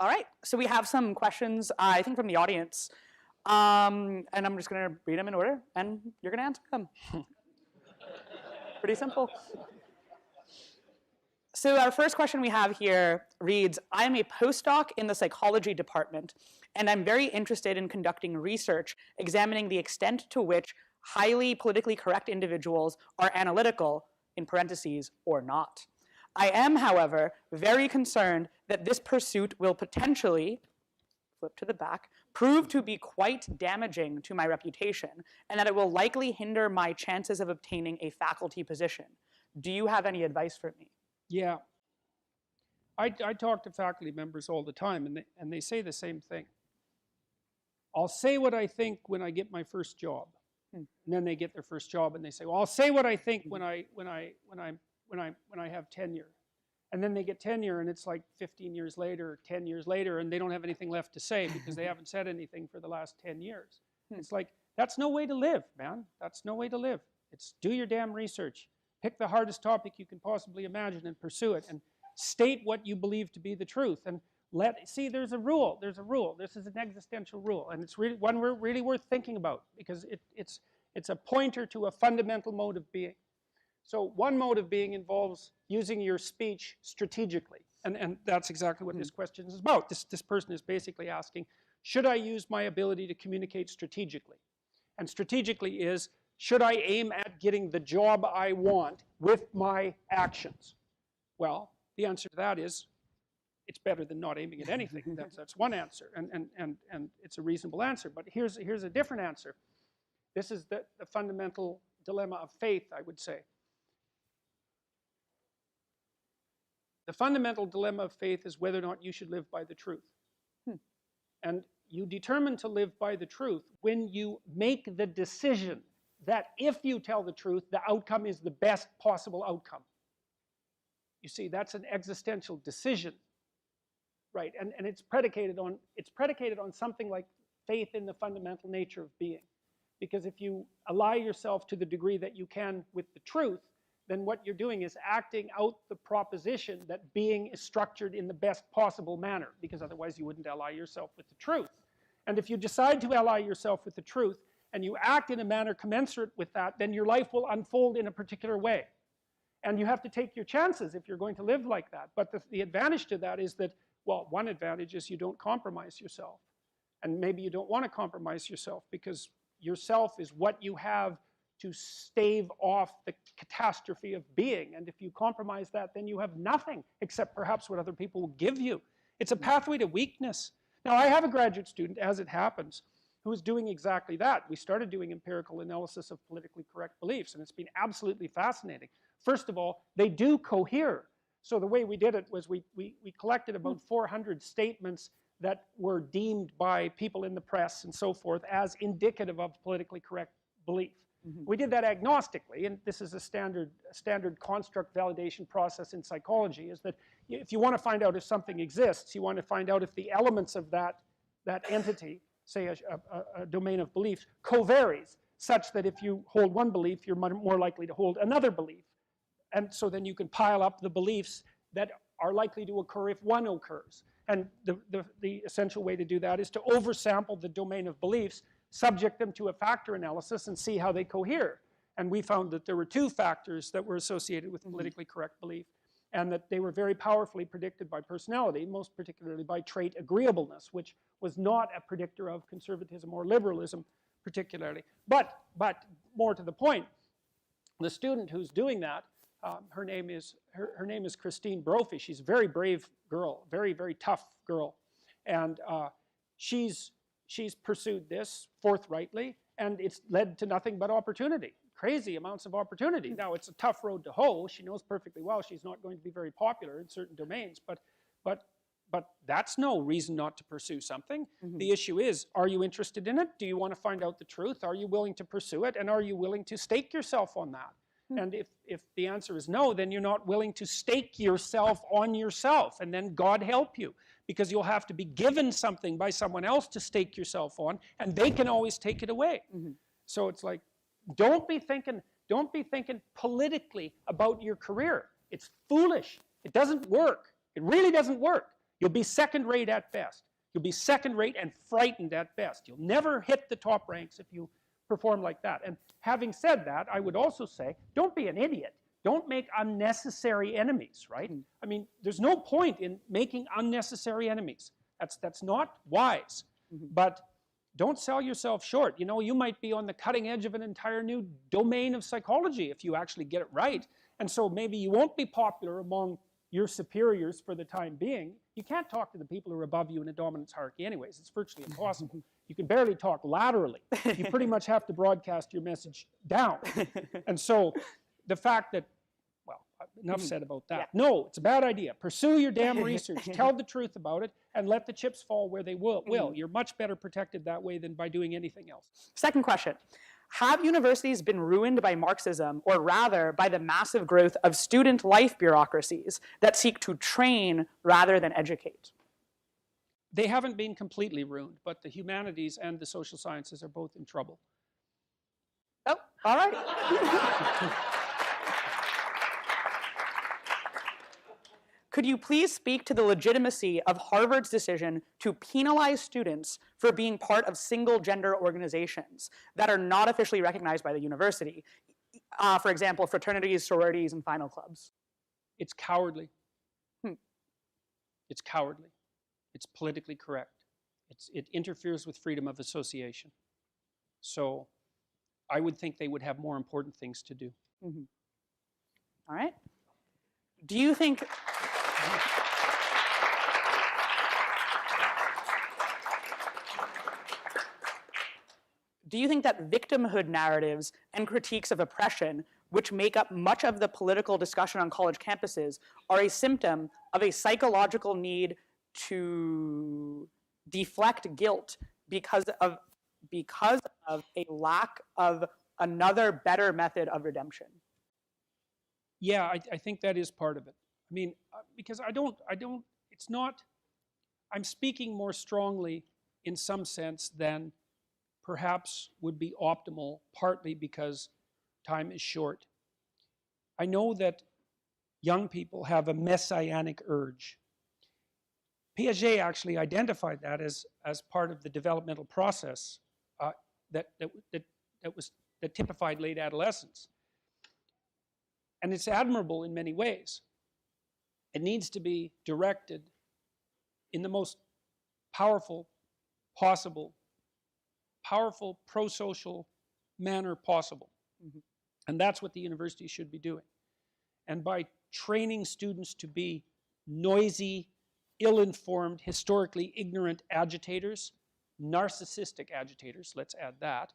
All right, so we have some questions, I think, from the audience. And I'm just going to read them in order, and you're going to answer them. Pretty simple. So our first question we have here reads, I'm a postdoc in the psychology department, and I'm very interested in conducting research examining the extent to which highly politically correct individuals are analytical, in parentheses, or not. I am, however, very concerned that this pursuit will potentially, flip to the back, prove to be quite damaging to my reputation, and that it will likely hinder my chances of obtaining a faculty position. Do you have any advice for me? Yeah. I talk to faculty members all the time, and they say the same thing. I'll say what I think when I get my first job. And then they get their first job, and they say, well, I'll say what I think when I have tenure. And then they get tenure, and it's like 15 years later, 10 years later, and they don't have anything left to say because they haven't said anything for the last 10 years. It's like, that's no way to live, man. That's no way to live. It's do your damn research. Pick the hardest topic you can possibly imagine and pursue it, and state what you believe to be the truth. And see, there's a rule. There's a rule. This is an existential rule, and it's really one we're really worth thinking about because it's a pointer to a fundamental mode of being. So one mode of being involves using your speech strategically. And that's exactly what this question is about. This person is basically asking, should I use my ability to communicate strategically? And strategically is, should I aim at getting the job I want with my actions? Well, the answer to that is, it's better than not aiming at anything. That's one answer, and it's a reasonable answer. But here's a different answer. This is the fundamental dilemma of faith, I would say. The fundamental dilemma of faith is whether or not you should live by the truth. And you determine to live by the truth when you make the decision that if you tell the truth, the outcome is the best possible outcome. You see, that's an existential decision. right? And it's predicated on something like faith in the fundamental nature of being. Because if you ally yourself to the degree that you can with the truth, then what you're doing is acting out the proposition that being is structured in the best possible manner, because otherwise you wouldn't ally yourself with the truth. And if you decide to ally yourself with the truth, and you act in a manner commensurate with that, then your life will unfold in a particular way. And you have to take your chances if you're going to live like that. But the advantage to that is that, well, one advantage is you don't compromise yourself. And maybe you don't want to compromise yourself, because yourself is what you have to stave off the catastrophe of being. And if you compromise that, then you have nothing except perhaps what other people will give you. It's a pathway to weakness. Now, I have a graduate student, as it happens, who is doing exactly that. We started doing empirical analysis of politically correct beliefs, and it's been absolutely fascinating. First of all, they do cohere. So the way we did it was we collected about 400 statements that were deemed by people in the press and so forth as indicative of politically correct belief. We did that agnostically, and this is a standard construct validation process in psychology, is that if you want to find out if something exists, you want to find out if the elements of that entity, say a domain of beliefs, co-varies, such that if you hold one belief, you're more likely to hold another belief. And so then you can pile up the beliefs that are likely to occur if one occurs. And the essential way to do that is to oversample the domain of beliefs, subject them to a factor analysis, and see how they cohere. And we found that there were two factors that were associated with politically correct belief, and that they were very powerfully predicted by personality, most particularly by trait agreeableness, which was not a predictor of conservatism or liberalism particularly. But more to the point, the student who's doing that, her name is Christine Brophy. She's a very brave girl, very, very tough girl. And she's pursued this forthrightly, and it's led to nothing but opportunity, crazy amounts of opportunity. Now, it's a tough road to hoe. She knows perfectly well she's not going to be very popular in certain domains, but that's no reason not to pursue something. The issue is, are you interested in it? Do you want to find out the truth? Are you willing to pursue it? And are you willing to stake yourself on that? And if the answer is no, then you're not willing to stake yourself on yourself, and then God help you, because you'll have to be given something by someone else to stake yourself on, and they can always take it away. So it's like, don't be thinking politically about your career. It's foolish. It doesn't work. It really doesn't work. You'll be second rate at best. You'll be second rate and frightened at best. You'll never hit the top ranks if you perform like that. And having said that, I would also say, don't be an idiot. Don't make unnecessary enemies, right? I mean, there's no point in making unnecessary enemies. That's not wise. But don't sell yourself short. You know, you might be on the cutting edge of an entire new domain of psychology if you actually get it right. And so maybe you won't be popular among your superiors for the time being. You can't talk to the people who are above you in a dominance hierarchy anyways. It's virtually impossible. You can barely talk laterally. You pretty much have to broadcast your message down. And so the fact that, well, enough said about that. Yeah. No, it's a bad idea. Pursue your damn research. Tell the truth about it, and let the chips fall where they will. You're much better protected that way than by doing anything else. Second question. Have universities been ruined by Marxism, or rather by the massive growth of student life bureaucracies that seek to train rather than educate? They haven't been completely ruined, but the humanities and the social sciences are both in trouble. Oh, all right. Could you please speak to the legitimacy of Harvard's decision to penalize students for being part of single-gender organizations that are not officially recognized by the university? For example, fraternities, sororities, and final clubs. It's cowardly. It's cowardly. It's politically correct. It interferes with freedom of association. So I would think they would have more important things to do. All right. Do you think... Do you think that victimhood narratives and critiques of oppression, which make up much of the political discussion on college campuses, are a symptom of a psychological need to deflect guilt because of a lack of another better method of redemption? Yeah, I think that is part of it. I mean, because it's not, I'm speaking more strongly in some sense than perhaps would be optimal, partly because time is short. I know that young people have a messianic urge. Piaget actually identified that as part of the developmental process that typified late adolescence. And it's admirable in many ways. It needs to be directed in the most powerful possible, powerful pro-social manner possible. Mm-hmm. And that's what the university should be doing. And by training students to be noisy, ill-informed, historically ignorant agitators, narcissistic agitators, let's add that,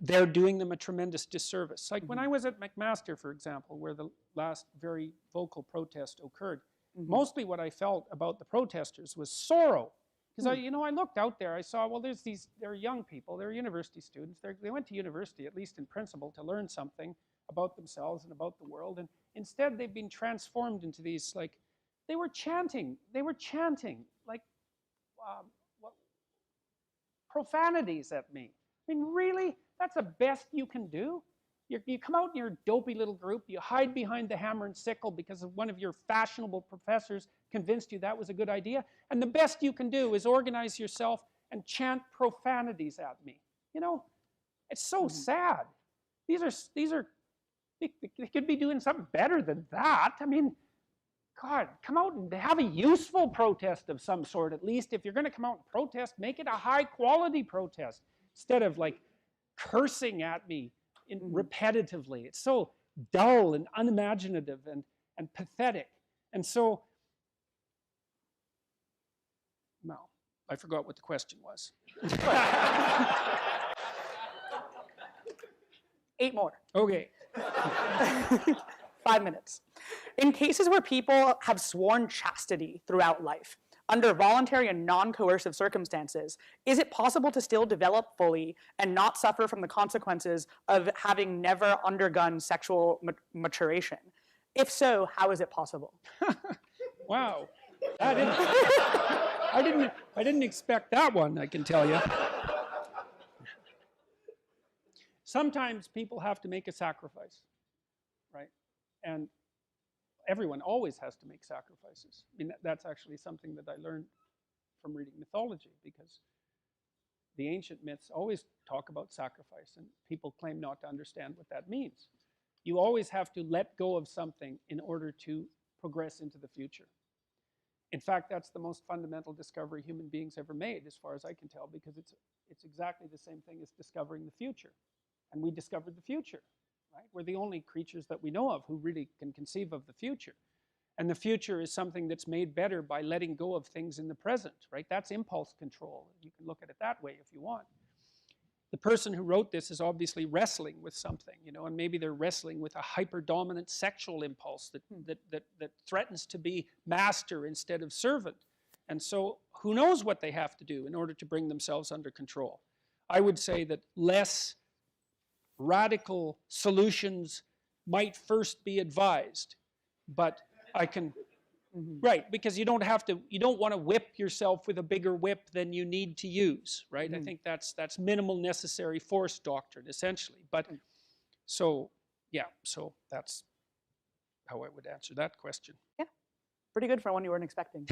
they're doing them a tremendous disservice. Like when I was at McMaster, for example, where the last very vocal protest occurred, mostly what I felt about the protesters was sorrow. Because I looked out there, I saw, well, they're young people, they're university students, they went to university, at least in principle, to learn something about themselves and about the world, and instead they've been transformed into these, like, they were chanting, like, profanities at me. I mean, really? That's the best you can do? You come out in your dopey little group, you hide behind the hammer and sickle because of one of your fashionable professors convinced you that was a good idea, and the best you can do is organize yourself and chant profanities at me. You know, it's so sad. They could be doing something better than that. I mean, God, come out and have a useful protest of some sort at least. If you're going to come out and protest, make it a high-quality protest instead of, like, cursing at me repetitively. It's so dull and unimaginative and pathetic. And so, no, I forgot what the question was. 8 more. Okay. 5 minutes. In cases where people have sworn chastity throughout life, under voluntary and non-coercive circumstances, is it possible to still develop fully and not suffer from the consequences of having never undergone sexual maturation? If so, how is it possible? Wow. I didn't expect that one, I can tell you. Sometimes people have to make a sacrifice, right? And everyone always has to make sacrifices. I mean, that's actually something that I learned from reading mythology, because the ancient myths always talk about sacrifice, and people claim not to understand what that means. You always have to let go of something in order to progress into the future. In fact, that's the most fundamental discovery human beings ever made, as far as I can tell, because it's exactly the same thing as discovering the future. And we discovered the future. Right? We're the only creatures that we know of who really can conceive of the future. And the future is something that's made better by letting go of things in the present, right? That's impulse control. You can look at it that way if you want. The person who wrote this is obviously wrestling with something, and maybe they're wrestling with a hyper-dominant sexual impulse that threatens to be master instead of servant. And so who knows what they have to do in order to bring themselves under control. I would say that less radical solutions might first be advised, but I can, right, because you don't want to whip yourself with a bigger whip than you need to use, right? I think that's minimal necessary force doctrine, essentially. But so that's how I would answer that question. Yeah, pretty good for one you weren't expecting.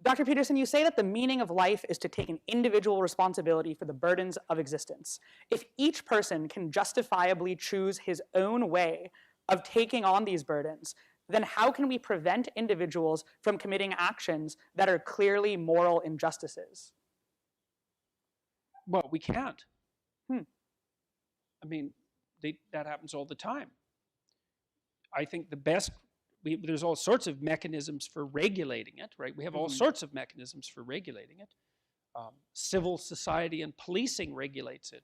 Dr. Peterson, you say that the meaning of life is to take an individual responsibility for the burdens of existence. If each person can justifiably choose his own way of taking on these burdens, then how can we prevent individuals from committing actions that are clearly moral injustices? Well, we can't. I mean, that happens all the time. I think the best, there's all sorts of mechanisms for regulating it, right? We have all sorts of mechanisms for regulating it. Civil society and policing regulates it.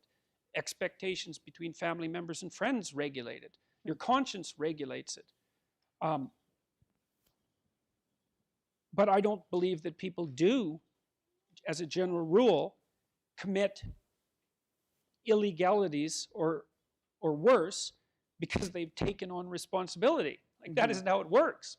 Expectations between family members and friends regulate it. Your conscience regulates it. But I don't believe that people do, as a general rule, commit illegalities or worse because they've taken on responsibility. Like, that isn't how it works.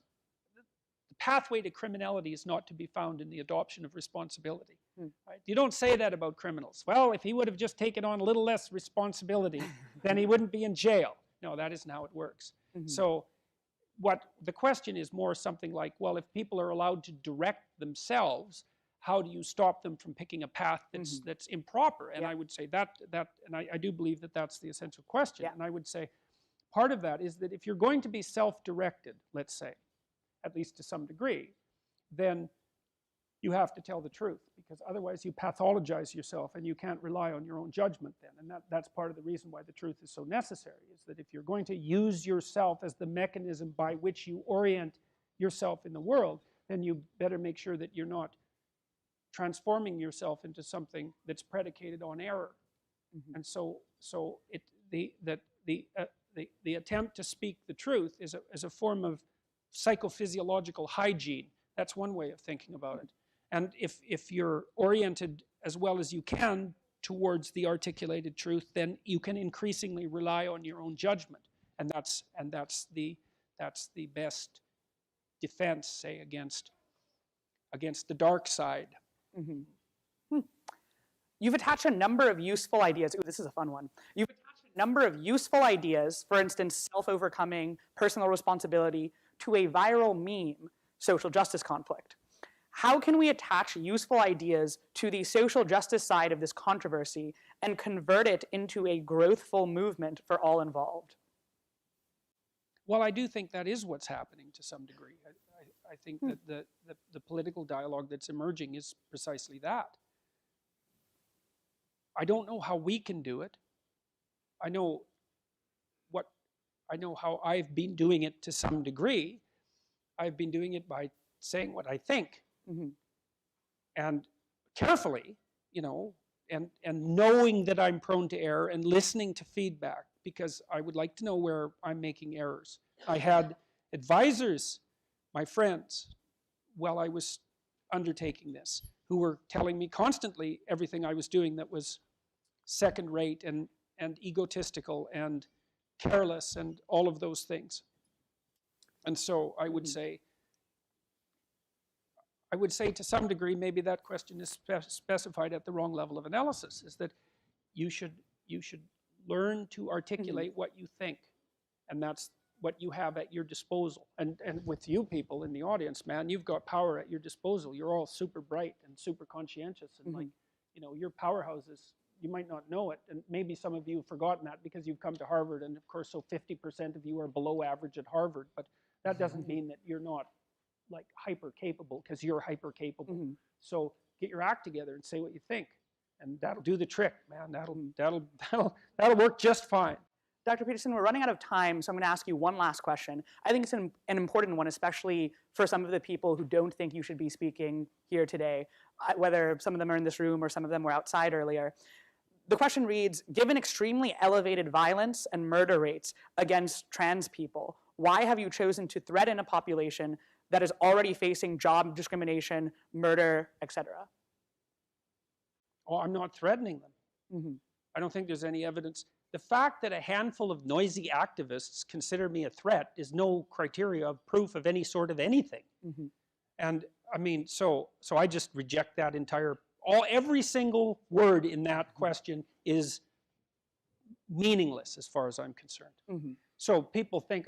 The pathway to criminality is not to be found in the adoption of responsibility. Right? You don't say that about criminals. Well, if he would have just taken on a little less responsibility, then he wouldn't be in jail. No, that isn't how it works. So what the question is more something like, well, if people are allowed to direct themselves, how do you stop them from picking a path that's improper? And I would say and I do believe that that's the essential question. And I would say part of that is that if you're going to be self-directed, let's say, at least to some degree, then you have to tell the truth, because otherwise you pathologize yourself and you can't rely on your own judgment then. And that's part of the reason why the truth is so necessary, is that if you're going to use yourself as the mechanism by which you orient yourself in the world, then you better make sure that you're not transforming yourself into something that's predicated on error. And so the attempt to speak the truth is a form of psychophysiological hygiene. That's one way of thinking about it. And if you're oriented as well as you can towards the articulated truth, then you can increasingly rely on your own judgment. And that's the best defense, say, against the dark side. You've attached a number of useful ideas. Ooh, this is a fun one. You've attached a number of useful ideas, for instance, self-overcoming, personal responsibility, to a viral meme, social justice conflict. How can we attach useful ideas to the social justice side of this controversy and convert it into a growthful movement for all involved? Well, I do think that is what's happening to some degree. I think that the political dialogue that's emerging is precisely that. I don't know how we can do it. I know how I've been doing it to some degree. I've been doing it by saying what I think, and carefully, and knowing that I'm prone to error and listening to feedback, because I would like to know where I'm making errors. I had advisors, my friends, while I was undertaking this, who were telling me constantly everything I was doing that was second-rate and egotistical and careless and all of those things. And so I would say to some degree, maybe that question is specified at the wrong level of analysis, is that you should learn to articulate what you think, and that's what you have at your disposal. And with you people in the audience, man, you've got power at your disposal. You're all super bright and super conscientious, and like, your powerhouses, you might not know it, and maybe some of you have forgotten that because you've come to Harvard, and of course, so 50% of you are below average at Harvard, but that doesn't mean that you're not like hyper capable, because you're hyper capable. So get your act together and say what you think, and that'll do the trick, man. That'll work just fine. Dr. Peterson, we're running out of time, so I'm going to ask you one last question. I think it's an important one, especially for some of the people who don't think you should be speaking here today, whether some of them are in this room or some of them were outside earlier. The question reads, given extremely elevated violence and murder rates against trans people, why have you chosen to threaten a population that is already facing job discrimination, murder, etc.? Oh, I'm not threatening them. I don't think there's any evidence. The fact that a handful of noisy activists consider me a threat is no criteria of proof of any sort of anything. And I mean, so I just reject that every single word in that question is meaningless as far as I'm concerned. So people think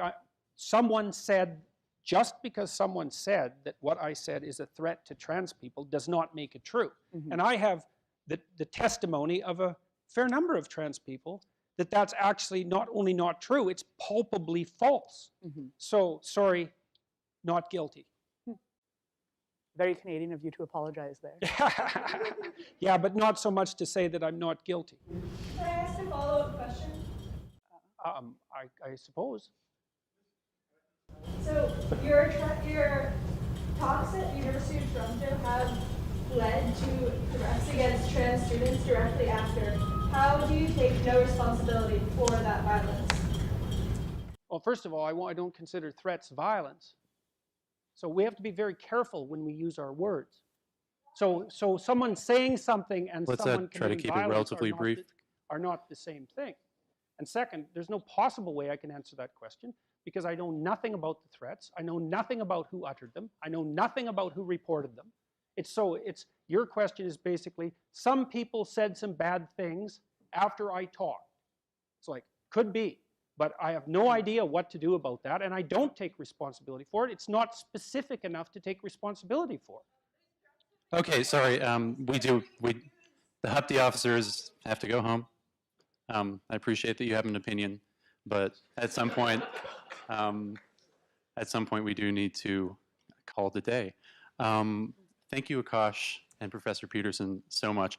someone said, just because someone said that what I said is a threat to trans people does not make it true. And I have the testimony of a fair number of trans people that that's actually not only not true, it's palpably false. So, sorry, not guilty. Very Canadian of you to apologize there. Yeah, but not so much to say that I'm not guilty. Can I ask a follow-up question? I suppose. So your talks at the University of Toronto have led to arrests against trans students directly after. How do you take no responsibility for that violence? Well, first of all, I don't consider threats violence. So we have to be very careful when we use our words. So someone saying something and someone try to committing keep it violence relatively brief. are not the same thing. And second, there's no possible way I can answer that question, because I know nothing about the threats. I know nothing about who uttered them. I know nothing about who reported them. Your question is basically, some people said some bad things after I talked. It's like, could be, but I have no idea what to do about that, and I don't take responsibility for it. It's not specific enough to take responsibility for. Okay, sorry. The HUPD officers have to go home. I appreciate that you have an opinion, but at some point we do need to call it a day. Thank you, Akash and Professor Peterson, so much.